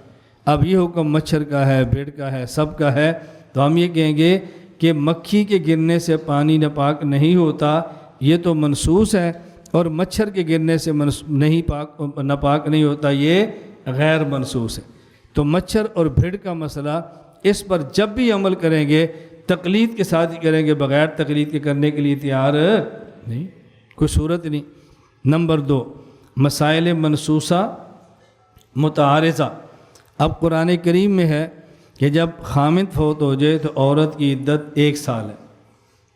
اب یہ حکم مچھر کا ہے، بھیڑ کا ہے، سب کا ہے، تو ہم یہ کہیں گے کہ مکھی کے گرنے سے پانی ناپاک نہیں ہوتا، یہ تو منسوس ہے، اور مچھر کے گرنے سے ناپاک نہیں ہوتا، یہ غیر منسوس ہے۔ تو مچھر اور بھیڑ کا مسئلہ، اس پر جب بھی عمل کریں گے تقلید کے ساتھ ہی کریں گے، بغیر تقلید کے کرنے کے لیے تیار نہیں، کوئی صورت نہیں۔ نمبر 2، مسائل منسوسہ متعارضہ۔ اب قرآن کریم میں ہے کہ جب خامد فوت ہو جائے تو عورت کی عدت 1 سال ہے۔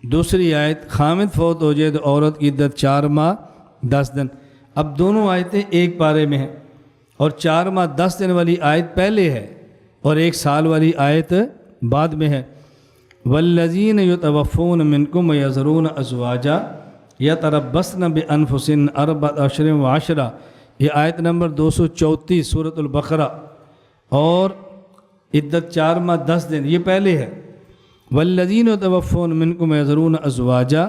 دوسری آیت خامد فوت ہو جائے تو عورت کی عدت 4 ماہ 10 دن۔ اب دونوں آیتیں ایک پارے میں ہیں، اور 4 ماہ 10 دن والی آیت پہلے ہے اور 1 سال والی آیت بعد میں ہے۔ والذین یتوفون منکم ویذرون ازواجا یتربصن بانفسہن 4 اشہر و10، یہ آیت نمبر 234 سورۃ البقرہ، اور عدت 4 ماہ 10 دن یہ پہلے ہے۔ والذین یتوفون منکم ویذرون ازواجا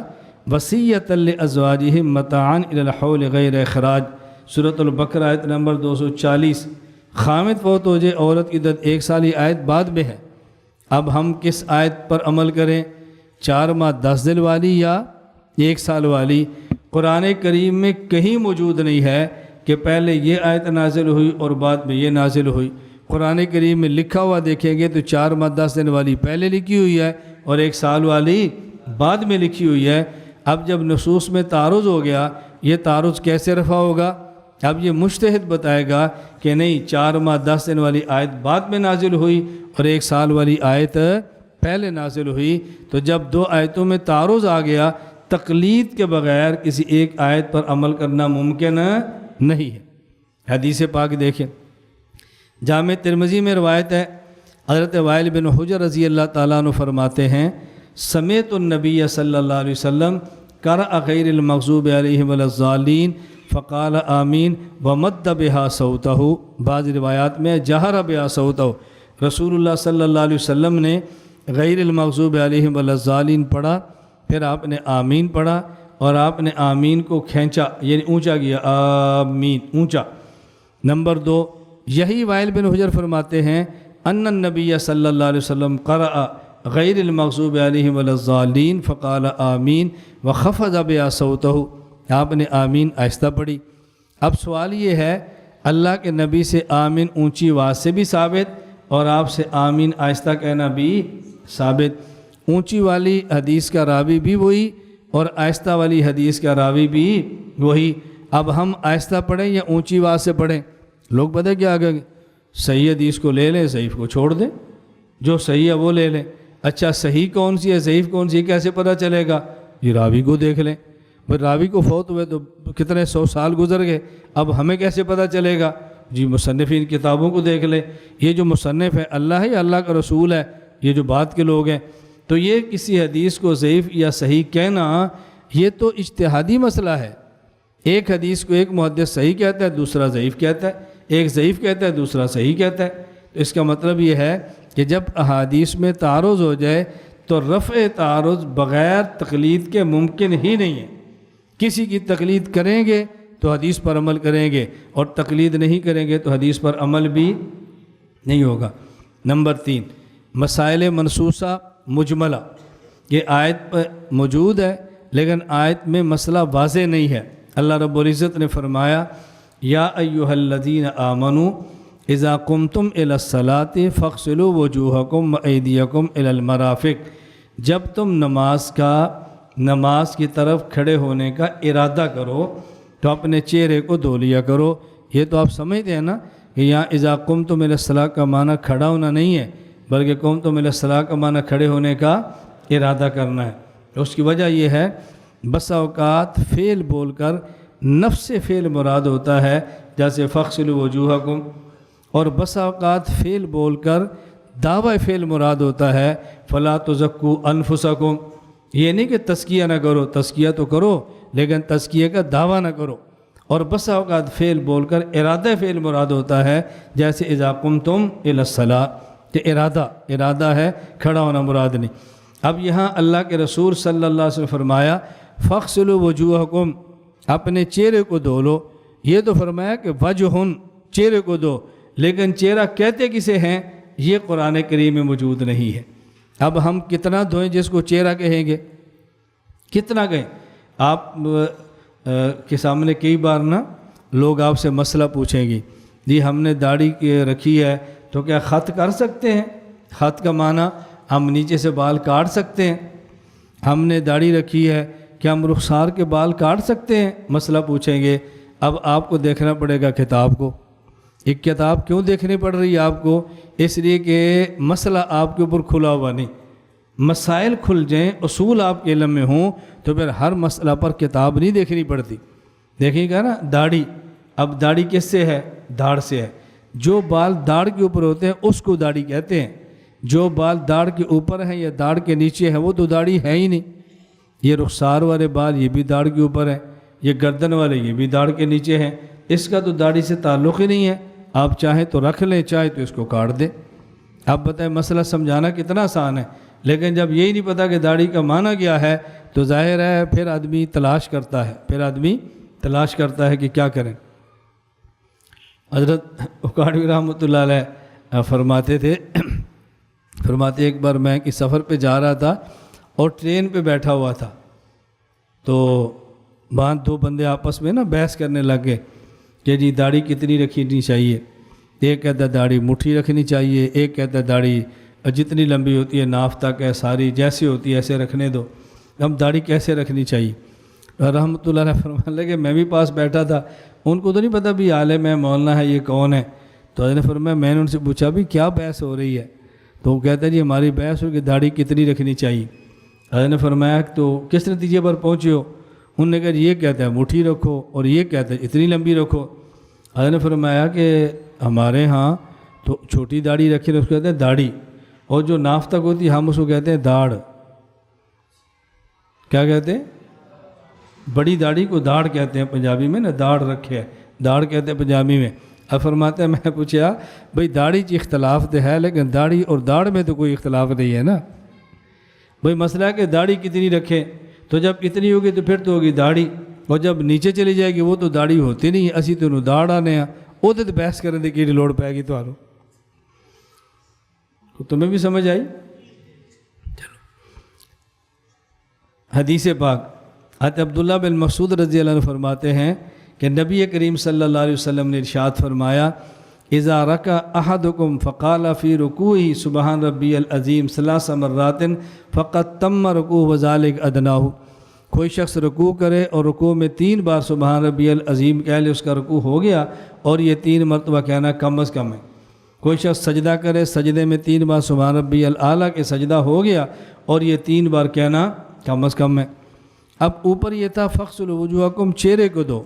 وصیۃ لازواجہم متاعا الی الحول غیر اخراج، سورۃ البقرہ آیت نمبر 240۔ خامد فوت ہو جائے عورت کی عدت 1 سال، یہ آیت بعد میں ہے۔ اب ہم کس آیت پر عمل کریں، 4 ماہ 10 دن والی یا 1 سال والی؟ قرآن کریم میں کہیں موجود نہیں ہے کہ پہلے یہ آیت نازل ہوئی اور بعد میں یہ نازل ہوئی۔ قرآن کریم میں لکھا ہوا دیکھیں گے تو 4 ماہ 10 دن والی پہلے لکھی ہوئی ہے اور 1 سال والی بعد میں لکھی ہوئی ہے۔ اب جب نصوص میں تعارض ہو گیا، یہ تعارض کیسے رفع ہوگا؟ اب یہ مجتہد بتائے گا کہ نہیں، 4 ماہ 10 دن والی آیت بعد میں نازل ہوئی اور 1 سال والی آیت پہلے نازل ہوئی۔ تو جب 2 آیتوں میں تعارض آ گیا، تقلید کے بغیر کسی ایک آیت پر عمل کرنا ممکن نہیں ہے۔ حدیث پاک دیکھیں، جامع ترمذی میں روایت ہے، حضرت وائل بن حجر رضی اللہ تعالیٰ عنہ فرماتے ہیں، سمیت النبی صلی اللہ علیہ وسلم قرأ غیر المغضوب علیہم ولا الضالین فقال آمین ومد بہا صوتہ، بعض روایات میں جہر بہا صوتہ، رسول اللہ صلی اللہ علیہ وسلم نے غیر المغضوب علیہم ولا الضالین پڑھا، پھر آپ نے آمین پڑھا اور آپ نے آمین کو کھینچا، یعنی اونچا کیا، آمین اونچا۔ نمبر 2، یہی وائل بن حجر فرماتے ہیں، ان النبی صلی اللہ علیہ وسلم قرأ غیر المغضوب علیہم ولا الضالین فقال آمین وخفض بہا صوتہ، آپ نے آمین آہستہ پڑھی۔ اب سوال یہ ہے، اللہ کے نبی سے آمین اونچی آواز سے بھی ثابت اور آپ سے آمین آہستہ کہنا بھی ثابت۔ اونچی والی حدیث کا راوی بھی وہی اور آہستہ والی حدیث کا راوی بھی وہی۔ اب ہم آہستہ پڑھیں یا اونچی آواز سے پڑھیں؟ لوگ پتہ کیا آگے، صحیح حدیث کو لے لیں، ضعیف کو چھوڑ دیں، جو صحیح ہے وہ لے لیں۔ اچھا صحیح کون سی ہے ضعیف کون سی ہے کیسے پتہ چلے گا؟ یہ راوی کو دیکھ لیں۔ پھر راوی کو فوت ہوئے تو کتنے 100 سال گزر گئے، اب ہمیں کیسے پتہ چلے گا؟ جی مصنفین کتابوں کو دیکھ لیں، یہ جو مصنف ہے اللہ ہے یا اللہ کا رسول ہے؟ یہ جو بات کے لوگ ہیں۔ تو یہ کسی حدیث کو ضعیف یا صحیح کہنا یہ تو اجتہادی مسئلہ ہے۔ ایک حدیث کو ایک محدث صحیح کہتا ہے، دوسرا ضعیف کہتا ہے، ایک ضعیف کہتا ہے، دوسرا صحیح کہتا ہے۔ تو اس کا مطلب یہ ہے کہ جب احادیث میں تعارض ہو جائے تو رفع تعارض بغیر تقلید کے ممکن ہی نہیں ہے۔ کسی کی تقلید کریں گے تو حدیث پر عمل کریں گے، اور تقلید نہیں کریں گے تو حدیث پر عمل بھی نہیں ہوگا۔ نمبر 3، مسائل منسوسہ مجملہ، یہ آیت پر موجود ہے لیکن آیت میں مسئلہ واضح نہیں ہے۔ اللہ رب العزت نے فرمایا، یا ایہا الذین آمنوا اذا قمتم الی الصلاۃ فاغسلوا وجوہکم وایدیکم الی المرافق، جب تم نماز کی طرف کھڑے ہونے کا ارادہ کرو تو اپنے چہرے کو دھو لیا کرو۔ یہ تو آپ سمجھتے ہیں نا کہ یہاں اذا قمتم الی الصلاۃ کا معنی کھڑا ہونا نہیں ہے، بلکہ قمتم الی الصلاۃ کا معنی کھڑے ہونے کا ارادہ کرنا ہے۔ اس کی وجہ یہ ہے، بسا اوقات فعل بول کر نفس فعل مراد ہوتا ہے، جیسے فاغسلوا وجوہکم، اور بسا اوقات فعل بول کر دعوی فعل مراد ہوتا ہے، فلا تزکوا انفسکم۔ یہ نہیں کہ تزکیہ نہ کرو، تزکیہ تو کرو لیکن تزکیہ کا دعویٰ نہ کرو۔ اور بسا اوقات فعل بول کر ارادہ فعل مراد ہوتا ہے، جیسے اذا قمتم الی الصلاۃ، کہ ارادہ ہے، کھڑا ہونا مراد نہیں۔ اب یہاں اللہ کے رسول صلی اللہ علیہ وسلم فرمایا فاغسلوا وجوہکم، اپنے چہرے کو دھو لو۔ یہ تو فرمایا کہ وجہن، چہرے کو دھو، لیکن چہرہ کہتے کسے ہیں یہ قرآن کریم میں موجود نہیں ہے۔ اب ہم کتنا دھوئیں جس کو چہرہ کہیں گے؟ کتنا کہیں؟ آپ کے سامنے کئی بار نا لوگ آپ سے مسئلہ پوچھیں گی، جی ہم نے داڑھی رکھی ہے تو کیا خط کر سکتے ہیں؟ خط کا معنی ہم نیچے سے بال کاٹ سکتے ہیں۔ ہم نے داڑھی رکھی ہے، کیا ہم رخسار کے بال کاٹ سکتے ہیں؟ مسئلہ پوچھیں گے۔ اب آپ کو دیکھنا پڑے گا کتاب کو. ایک کتاب کیوں دیکھنی پڑ رہی ہے آپ کو؟ اس لیے کہ مسئلہ آپ کے اوپر کھلا ہوا نہیں. مسائل کھل جائیں، اصول آپ کے علم میں ہوں، تو پھر ہر مسئلہ پر کتاب نہیں دیکھنی پڑتی. دیکھیے گا نا داڑھی، اب داڑھی کس سے ہے؟ داڑھ سے ہے. جو بال داڑھ کے اوپر ہوتے ہیں اس کو داڑھی کہتے ہیں. جو بال داڑھ کے اوپر ہیں یا داڑھ کے نیچے ہیں وہ تو داڑھی ہے ہی نہیں. یہ رخسار والے بال یہ بھی داڑھ کے اوپر ہیں، یہ گردن والے یہ بھی داڑھ کے نیچے ہیں. اس کا تو داڑھی سے تعلق ہی نہیں ہے. آپ چاہیں تو رکھ لیں، چاہے تو اس کو کاٹ دیں. آپ بتائیں مسئلہ سمجھانا کتنا آسان ہے. لیکن جب یہی نہیں پتہ کہ داڑھی کا معنی کیا ہے تو ظاہر ہے پھر آدمی تلاش کرتا ہے کہ کیا کریں. حضرت اکاڑوی رحمۃ اللہ علیہ فرماتے تھے، فرماتے ایک بار میں کہ سفر پہ جا رہا تھا اور ٹرین پہ بیٹھا ہوا تھا، تو وہاں دو بندے آپس میں نا بحث کرنے لگ گئے کہ جی داڑھی کتنی رکھنی چاہیے. ایک کہتا ہے داڑھی مٹھی رکھنی چاہیے، ایک کہتا ہے داڑھی جتنی لمبی ہوتی ہے ناف تک ہے ساری، جیسی ہوتی ہے ایسے رکھنے دو. ہم داڑھی کیسے رکھنی چاہیے؟ رحمۃ اللہ علیہ فرمانے لگے میں بھی پاس بیٹھا تھا، ان کو تو نہیں پتہ بھی عالم ہے مولانا ہے یہ کون ہے. تو حضرت نے فرمایا میں نے ان سے پوچھا بھی کیا بحث ہو رہی ہے؟ تو وہ کہتا ہے جی ہماری بحث ہو کہ داڑھی کتنی رکھنی چاہیے. حضرت نے فرمایا تو کس نتیجے پر پہنچے ہو؟ انہوں نے کہا جی یہ کہتا ہے مٹھی رکھو اور یہ کہتا ہے اتنی لمبی رکھو. حضرت نے فرمایا کہ ہمارے ہاں تو چھوٹی داڑھی رکھے اس کو کہتے ہیں داڑھی، اور جو ناف تک ہوتی ہے ہم اس کو کہتے ہیں داڑھ. کیا کہتے ہیں؟ بڑی داڑھی کو داڑھ کہتے ہیں پنجابی میں نا، داڑھ رکھے ہے داڑھ کہتے ہیں پنجابی میں. اب فرماتے ہیں میں نے پوچھا بھئی داڑھی کی اختلاف تو ہے لیکن داڑھی اور داڑھ میں تو کوئی اختلاف نہیں ہے نا. بھئی مسئلہ ہے کہ داڑھی کتنی رکھیں، تو جب اتنی ہوگی تو پھر تو ہوگی داڑھی، اور جب نیچے چلی جائے گی وہ تو داڑھی ہوتی نہیں ہے. اسی تو داڑھ آنے ہیں وہ تو بحث کرنے کی لوڑ پائے گی تمہیں بھی سمجھ آئی؟ چلو حدیث پاک حضرت عبداللہ بن مسعود رضی اللہ عنہ فرماتے ہیں کہ نبی کریم صلی اللہ علیہ وسلم نے ارشاد فرمایا اذا رکع احدکم فقال فی رکوعہ سبحان ربی العظیم 3 مرات فقد تم رکوع وذلک ادناہ. کوئی شخص رکوع کرے اور رکوع میں 3 بار سبحان ربی العظیم کہہ لے اس کا رکوع ہو گیا، اور یہ 3 مرتبہ کہنا کم از کم ہے. کوئی شخص سجدہ کرے، سجدے میں 3 بار سبحان ربی الاعلیٰ کے سجدہ ہو گیا، اور یہ 3 بار کہنا کم از کم ہے. اب اوپر یہ تھا فغسلوا وجوہکم، چہرے کو دو.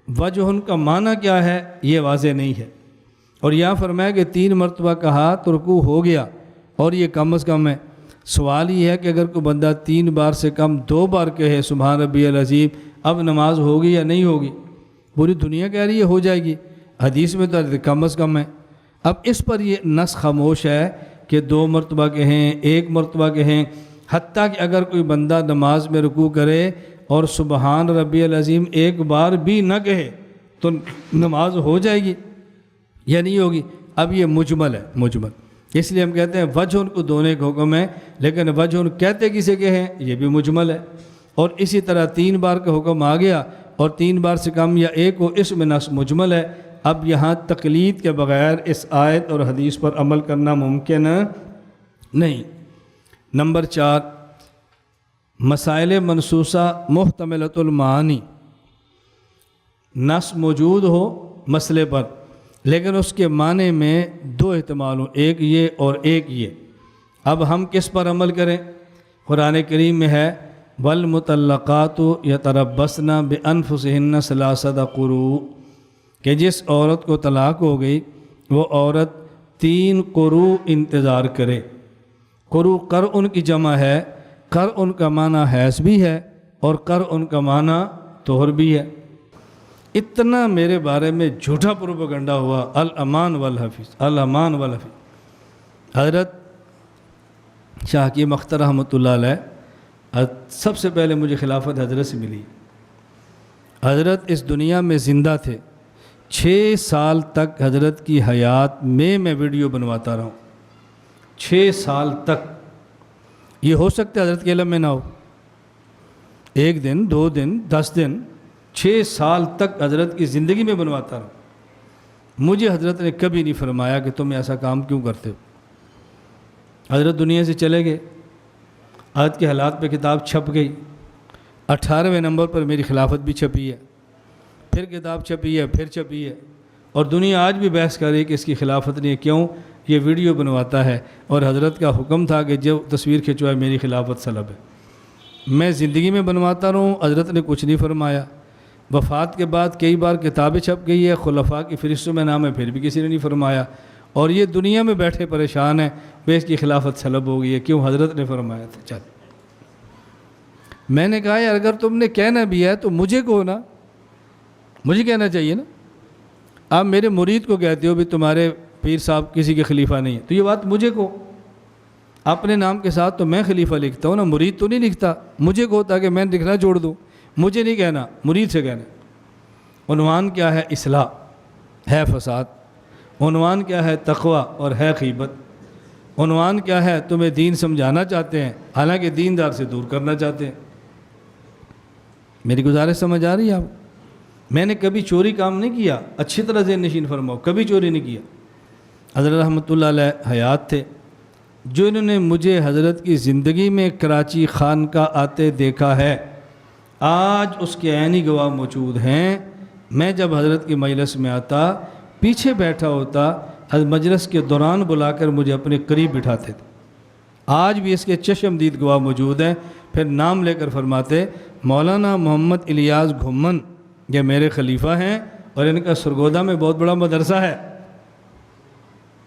وجہ ان کا معنی کیا ہے یہ واضح نہیں ہے، اور یہاں فرمایا کہ 3 مرتبہ کہا تو رکوع ہو گیا اور یہ کم از کم ہے. سوال یہ ہے کہ اگر کوئی بندہ 3 بار سے کم 2 بار کہے سبحان ربی العظیم، اب نماز ہوگی یا نہیں ہوگی؟ پوری دنیا کہہ رہی ہے ہو جائے گی، حدیث میں تو کم از کم ہے. اب اس پر یہ نص خاموش ہے کہ 2 مرتبہ کہیں 1 مرتبہ کہیں، حتیٰ کہ اگر کوئی بندہ نماز میں رکوع کرے اور سبحان ربی العظیم 1 بار بھی نہ کہے تو نماز ہو جائے گی یا نہیں ہوگی؟ اب یہ مجمل ہے، مجمل. اس لیے ہم کہتے ہیں وجہ ان کو دونے کا حکم ہے، لیکن وجہ ان کہتے کسے کہیں یہ بھی مجمل ہے. اور اسی طرح 3 بار کا حکم آ گیا اور 3 بار سے کم یا 1 ہو، اس میں نص مجمل ہے. اب یہاں تقلید کے بغیر اس آیت اور حدیث پر عمل کرنا ممکن نہیں. نمبر 4 مسائل منصوصہ محتملۃ المعانی. نص موجود ہو مسئلے پر لیکن اس کے معنی میں 2 احتمال ہوں، ایک یہ اور ایک یہ. اب ہم کس پر عمل کریں؟ قرآن کریم میں ہے والمطلقات یتربصن بانفسہن 3 قروء، کہ جس عورت کو طلاق ہو گئی وہ عورت 3 قروء انتظار کرے. قروء قرء کی جمع ہے، قرء کا معنی حیض بھی ہے اور قرء کا معنی طہر بھی ہے. اتنا میرے بارے میں جھوٹا پروپیگنڈا ہوا، الامان والحفیظ، الامان والحفیظ. حضرت شاہ حکیم اختر رحمۃ اللہ علیہ سب سے پہلے مجھے خلافت حضرت سے ملی. حضرت اس دنیا میں زندہ تھے، 6 سال تک حضرت کی حیات میں ویڈیو بنواتا رہا ہوں. 6 سال تک. یہ ہو سکتا ہے حضرت کے علم میں نہ ہو، 1 دن 2 دن 10 دن، 6 سال تک حضرت کی زندگی میں بنواتا رہا. مجھے حضرت نے کبھی نہیں فرمایا کہ تم ایسا کام کیوں کرتے ہو. حضرت دنیا سے چلے گئے، حضرت کے حالات پہ کتاب چھپ گئی، 18ویں نمبر پر میری خلافت بھی چھپی ہے. پھر کتاب چھپی ہے، پھر چھپی ہے، اور دنیا آج بھی بحث کر رہی ہے کہ اس کی خلافت نہیں ہے۔ کیوں؟ یہ ویڈیو بنواتا ہے، اور حضرت کا حکم تھا کہ جو تصویر کھنچوائے میری خلافت سلب ہے۔ میں زندگی میں بنواتا رہوں، حضرت نے کچھ نہیں فرمایا۔ وفات کے بعد کئی بار کتابیں چھپ گئی ہے، خلفاء کی فہرستوں میں نام ہے، پھر بھی کسی نے نہیں فرمایا، اور یہ دنیا میں بیٹھے پریشان ہیں بے اس کی خلافت سلب ہو گئی ہے۔ کیوں؟ حضرت نے فرمایا تھا۔ چل، میں نے کہا یار اگر تم نے کہنا بھی ہے تو مجھے کہو نا، مجھے کہنا چاہیے نا۔ آپ میرے مرید کو کہتے ہو بھی تمہارے پیر صاحب کسی کے خلیفہ نہیں ہے، تو یہ بات مجھے کہو۔ اپنے نام کے ساتھ تو میں خلیفہ لکھتا ہوں نا، مرید تو نہیں لکھتا۔ مجھے کہو تاکہ میں لکھنا چھوڑ دوں۔ مجھے نہیں کہنا، مرید سے کہنا۔ عنوان کیا ہے؟ اصلاح، ہے فساد۔ عنوان کیا ہے؟ تقوی، اور ہے غیبت۔ عنوان کیا ہے؟ تمہیں دین سمجھانا چاہتے ہیں، حالانکہ دیندار سے دور کرنا چاہتے ہیں۔ میری گزارش سمجھ آ رہی ہے آپ؟ میں نے کبھی چوری کام نہیں کیا، اچھی طرح ذہن نشین فرماؤ، کبھی چوری نہیں کیا۔ حضرت رحمۃ اللہ علیہ حیات تھے، جو انہوں نے مجھے حضرت کی زندگی میں کراچی خانقاہ آتے دیکھا ہے، آج اس کے عینی گواہ موجود ہیں۔ میں جب حضرت کی مجلس میں آتا، پیچھے بیٹھا ہوتا، حضرت مجلس کے دوران بلا کر مجھے اپنے قریب بٹھاتے تھے۔ آج بھی اس کے چشمدید گواہ موجود ہیں۔ پھر نام لے کر فرماتے مولانا محمد الیاس گھمن یہ میرے خلیفہ ہیں، اور ان کا سرگودا میں بہت بڑا مدرسہ ہے،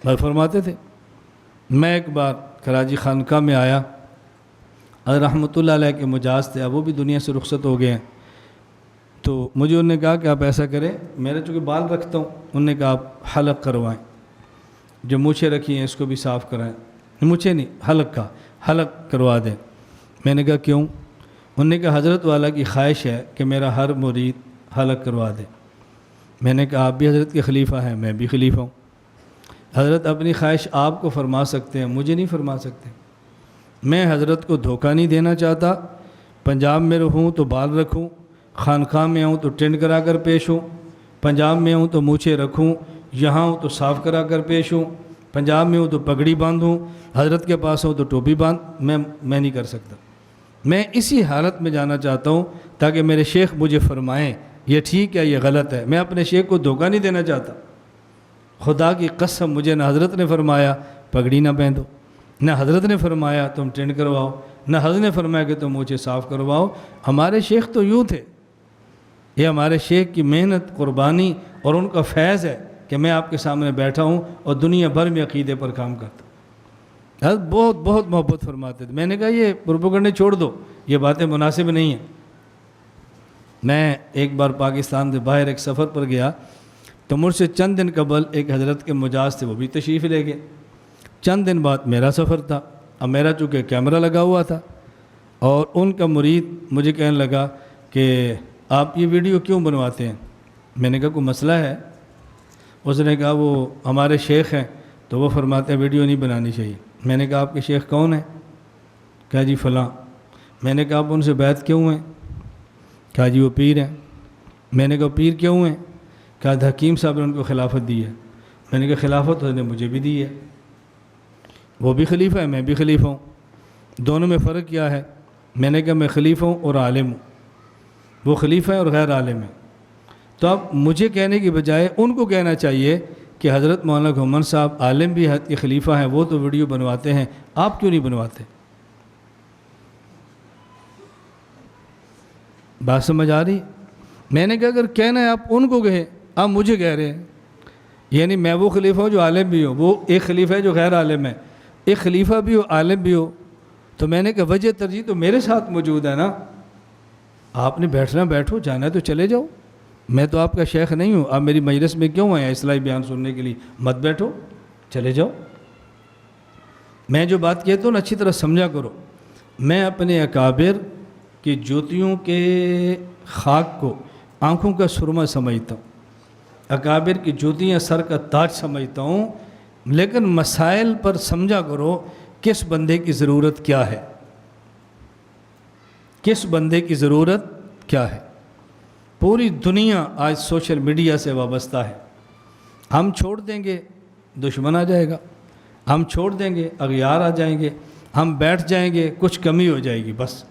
بس فرماتے تھے۔ میں ایک بار کراچی خانقاہ میں آیا، حضرت رحمۃ اللہ علیہ کے مجاز تھے، اب وہ بھی دنیا سے رخصت ہو گئے ہیں، تو مجھے انہوں نے کہا کہ آپ ایسا کریں، میرے چونکہ بال رکھتا ہوں، انہوں نے کہا آپ حلق کروائیں، جو مونچھیں رکھی ہیں اس کو بھی صاف کرائیں، مونچھیں نہیں حلق کا، حلق کروا دیں۔ میں نے کہا کیوں؟ انہوں نے کہا حضرت والا کی خواہش ہے کہ میرا ہر مرید حلق کروا دے۔ میں نے کہا آپ بھی حضرت کے خلیفہ ہیں، میں بھی خلیفہ ہوں، حضرت اپنی خواہش آپ کو فرما سکتے ہیں، مجھے نہیں فرما سکتے۔ میں حضرت کو دھوکہ نہیں دینا چاہتا، پنجاب میں رہوں تو بال رکھوں، خانقاہ میں آؤں تو ٹینڈ کرا کر پیش ہوں، پنجاب میں ہوں تو مونچھیں رکھوں، یہاں ہوں تو صاف کرا کر پیش ہوں، پنجاب میں ہوں تو پگڑی باندھوں، حضرت کے پاس ہوں تو ٹوپی میں نہیں کر سکتا۔ میں اسی حالت میں جانا چاہتا ہوں تاکہ میرے شیخ مجھے فرمائیں یہ ٹھیک ہے، یہ غلط ہے۔ میں اپنے شیخ کو دھوکہ نہیں دینا چاہتا۔ خدا کی قسم مجھے نہ حضرت نے فرمایا پگڑی نہ پہنو، نہ حضرت نے فرمایا تم ٹرینڈ کرواؤ، نہ حضرت نے فرمایا کہ تم مجھے صاف کرواؤ۔ ہمارے شیخ تو یوں تھے، یہ ہمارے شیخ کی محنت، قربانی اور ان کا فیض ہے کہ میں آپ کے سامنے بیٹھا ہوں اور دنیا بھر میں عقیدے پر کام کرتا ہوں۔ حضرت بہت بہت محبت فرماتے تھے۔ میں نے کہا یہ پروپیگنڈے چھوڑ دو، یہ باتیں مناسب نہیں ہیں۔ میں ایک بار پاکستان سے باہر ایک سفر پر گیا تو مجھ سے چند دن قبل ایک حضرت کے مجاز تھے، وہ بھی تشریف لے گئے۔ چند دن بعد میرا سفر تھا، اب میرا چونکہ کیمرہ لگا ہوا تھا، اور ان کا مرید مجھے کہنے لگا کہ آپ یہ ویڈیو کیوں بنواتے ہیں؟ میں نے کہا کوئی مسئلہ ہے؟ اس نے کہا وہ ہمارے شیخ ہیں تو وہ فرماتے ہیں ویڈیو نہیں بنانی چاہیے۔ میں نے کہا آپ کے شیخ کون ہیں؟ کہا جی فلاں۔ میں نے کہا آپ ان سے بیعت کیوں ہیں؟ کہا جی وہ پیر ہیں۔ میں نے کہا پیر کیوں ہیں؟ کہا حکیم صاحب نے ان کو خلافت دی ہے۔ میں نے کہا خلافت انہوں نے مجھے بھی دی ہے، وہ بھی خلیفہ ہے، میں بھی خلیفہ ہوں، دونوں میں فرق کیا ہے؟ میں نے کہا میں خلیفہ ہوں اور عالم ہوں، وہ خلیفہ ہے اور غیر عالم ہے۔ تو اب مجھے کہنے کی بجائے ان کو کہنا چاہیے کہ حضرت مولانا گھمن صاحب عالم بھی حضرت کے خلیفہ ہیں، وہ تو ویڈیو بنواتے ہیں، آپ کیوں نہیں بنواتے؟ بات سمجھ آ رہی؟ میں نے کہا اگر کہنا ہے آپ ان کو کہیں، آپ مجھے کہہ رہے ہیں، یعنی میں وہ خلیفہ ہوں جو عالم بھی ہو، وہ ایک خلیفہ ہے جو غیر عالم ہے، ایک خلیفہ بھی ہو عالم بھی ہو۔ تو میں نے کہا وجہ ترجیح تو میرے ساتھ موجود ہے نا، آپ نے بیٹھنا بیٹھو، جانا ہے تو چلے جاؤ، میں تو آپ کا شیخ نہیں ہوں، آپ میری مجلس میں کیوں آئے ہیں اصلاحی بیان سننے کے لیے؟ مت بیٹھو، چلے جاؤ۔ میں جو بات کہتا ہوں نا اچھی طرح سمجھا کرو۔ میں اپنے اکابر کی جوتیوں کے خاک کو آنکھوں کا سرما سمجھتا ہوں، اکابر کی جوتیاں سر کا تاج سمجھتا ہوں، لیکن مسائل پر سمجھا کرو کس بندے کی ضرورت کیا ہے، کس بندے کی ضرورت کیا ہے۔ پوری دنیا آج سوشل میڈیا سے وابستہ ہے، ہم چھوڑ دیں گے دشمن آ جائے گا، ہم چھوڑ دیں گے اغیار آ جائیں گے، ہم بیٹھ جائیں گے کچھ کمی ہو جائے گی، بس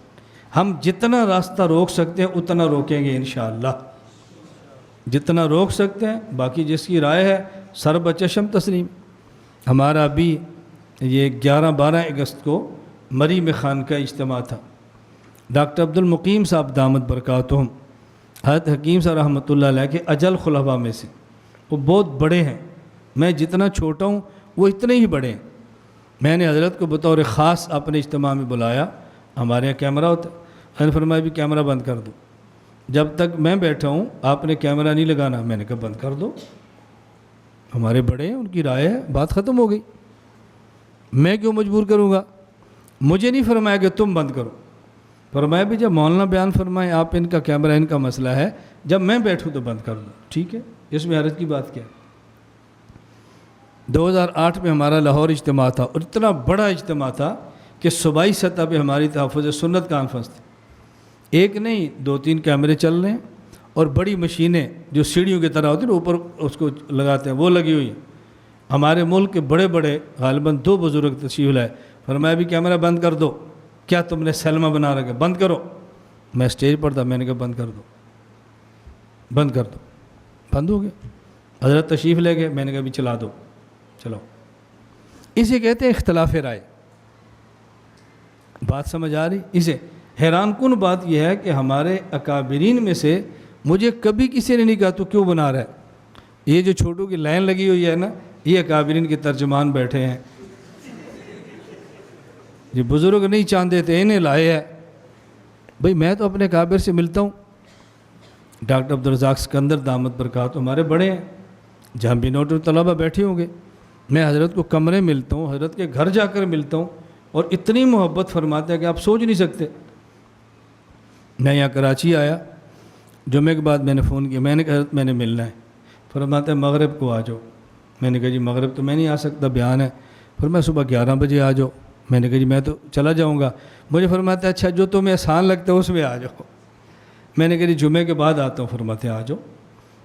ہم جتنا راستہ روک سکتے ہیں اتنا روکیں گے انشاءاللہ۔ جتنا روک سکتے ہیں، باقی جس کی رائے ہے سر بچشم تسلیم۔ ہمارا بھی یہ 11-12 اگست کو مری میں خانقاہ اجتماع تھا۔ ڈاکٹر عبد المقیم صاحب دامت برکاتہم، حضرت حکیم صاحب رحمۃ اللہ علیہ کے اجل خلفاء میں سے، وہ بہت بڑے ہیں، میں جتنا چھوٹا ہوں وہ اتنے ہی بڑے ہیں۔ میں نے حضرت کو بطور خاص اپنے اجتماع میں بلایا، ہمارے یہاں کیمرہ ہوتا ہے، حضرت فرمایا بھی کیمرہ بند کر دو، جب تک میں بیٹھا ہوں آپ نے کیمرہ نہیں لگانا۔ میں نے کہا بند کر دو، ہمارے بڑے ہیں، ان کی رائے ہے، بات ختم ہو گئی، میں کیوں مجبور کروں گا؟ مجھے نہیں فرمایا کہ تم بند کرو، فرمایا بھی جب مولانا بیان فرمائیں آپ ان کا کیمرہ ان کا مسئلہ ہے، جب میں بیٹھوں تو بند کر دو، ٹھیک ہے، اس میں حرج کی بات کیا ہے؟ 2008 میں ہمارا لاہور اجتماع تھا، اور اتنا بڑا اجتماع تھا کہ صوبائی سطح پہ ہماری تحفظ سنت کانفرنس تھی، ایک نہیں 2-3 کیمرے چل رہے ہیں، اور بڑی مشینیں جو سیڑھیوں کی طرح ہوتی ہیں اوپر اس کو لگاتے ہیں وہ لگی ہوئی ہیں۔ ہمارے ملک کے بڑے بڑے غالباً 2 بزرگ تشریف لائے، فرمایا بھی کیمرہ بند کر دو، کیا تم نے سلمہ بنا رکھا، بند کرو۔ میں اسٹیج پر تھا، میں نے کہا بند کر دو، بند کر دو، بند ہو گیا۔ حضرت تشریف لے گئے، میں نے کہا بھی چلا دو، چلو۔ اسے کہتے ہیں اختلاف رائے، بات سمجھ آ رہی؟ اسے حیران کن بات یہ ہے کہ ہمارے اکابرین میں سے مجھے کبھی کسی نے نہیں کہا تو کیوں بنا رہا ہے، یہ جو چھوٹوں کی لائن لگی ہوئی ہے نا، یہ اکابرین کے ترجمان بیٹھے ہیں، یہ بزرگ نہیں چاہتے تھے انہیں لائے ہے۔ بھئی میں تو اپنے اکابر سے ملتا ہوں، ڈاکٹر عبدالرزاق سکندر دامت برکات ہمارے بڑے ہیں، جہاں بھی نوٹر طلبہ بیٹھے ہوں گے، میں حضرت کو کمرے ملتا ہوں، حضرت کے گھر جا کر ملتا ہوں، اور اتنی محبت فرماتے ہیں کہ آپ سوچ نہیں سکتے۔ میں یہاں کراچی آیا، جمعے کے بعد میں نے فون کیا، میں نے کہا حضرت میں نے ملنا ہے، فرماتے ہیں مغرب کو آ جاؤ۔ میں نے کہا جی مغرب تو میں نہیں آ سکتا، بیان ہے۔ فرمایا صبح 11 بجے آ جاؤ۔ میں نے کہا جی میں تو چلا جاؤں گا۔ مجھے فرماتے ہیں اچھا جو تمہیں آسان لگتا ہے اس میں آ جاؤ۔ میں نے کہا جی جمعے کے بعد آتا ہوں۔ فرماتے ہیں آ جاؤ۔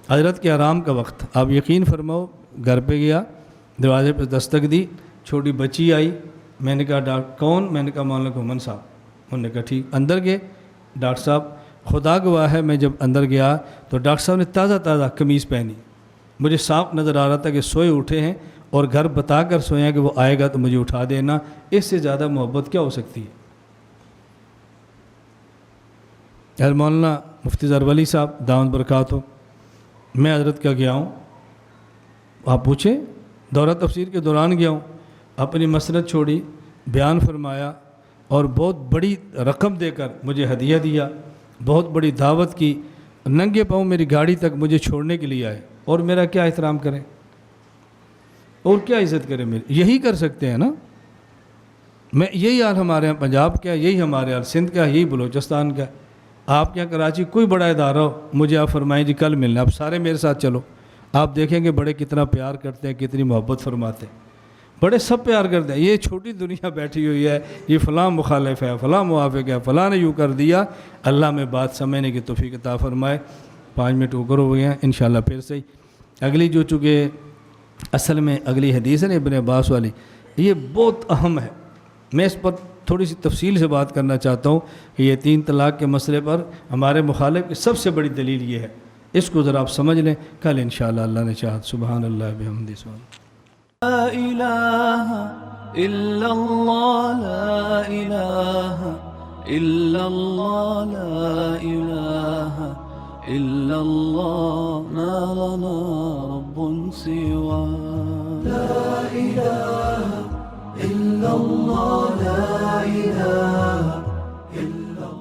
حضرت کے آرام کا وقت، آپ یقین فرماؤ، گھر پہ گیا، دروازے پہ دستک دی، چھوٹی بچی آئی، میں نے کہا ڈاکٹر کون؟ میں نے کہا مولانا گھومن صاحب۔ انہوں نے کہا ٹھیک، اندر گئے۔ ڈاکٹر صاحب خدا گواہ ہے، میں جب اندر گیا تو ڈاکٹر صاحب نے تازہ قمیض پہنی، مجھے صاف نظر آ رہا تھا کہ سوئے اٹھے ہیں، اور گھر بتا کر سوئے ہیں کہ وہ آئے گا تو مجھے اٹھا دینا۔ اس سے زیادہ محبت کیا ہو سکتی ہے؟ یار مولانا مفتی ظہر ولی صاحب دامت برکات ہو، میں حضرت کا گیا ہوں، آپ پوچھیں، دورہ تفسیر کے دوران گیا ہوں، اپنی مسند چھوڑی، بیان فرمایا، اور بہت بڑی رقم دے کر مجھے ہدیہ دیا، بہت بڑی دعوت کی، ننگے پاؤں میری گاڑی تک مجھے چھوڑنے کے لیے آئے، اور میرا کیا احترام کریں اور کیا عزت کریں؟ میری یہی کر سکتے ہیں نا۔ میں یہی حال ہمارے یہاں پنجاب کا، یہی ہمارے حال سندھ کا، یہی بلوچستان کا۔ آپ کے یہاں کراچی کوئی بڑا ادارہ ہو، مجھے آپ فرمائیں جی کل ملنا، آپ سارے میرے ساتھ چلو، آپ دیکھیں گے بڑے کتنا پیار کرتے ہیں، کتنی محبت فرماتے ہیں، بڑے سب پیار کرتے ہیں۔ یہ چھوٹی دنیا بیٹھی ہوئی ہے، یہ فلاں مخالف ہے، فلاں موافق ہے، فلاں نے یوں کر دیا۔ اللہ میں بات سمجھنے کی توفیق عطا فرمائے۔ 5 منٹ اوپر ہو گئے ہیں، انشاءاللہ پھر سے اگلی جو چونکہ اصل میں اگلی حدیث ہے نا ابن عباس والی، یہ بہت اہم ہے، میں اس پر تھوڑی سی تفصیل سے بات کرنا چاہتا ہوں کہ یہ 3 طلاق کے مسئلے پر ہمارے مخالف کی سب سے بڑی دلیل یہ ہے، اس کو ذرا آپ سمجھ لیں، کل انشاءاللہ اللہ نے چاہت۔ سبحان اللہ بحمدہ، سبحان لا إله إلا الله، لا إله إلا الله، لا إله إلا الله، ما لنا رب سوى. لا إله إلا الله، لا إله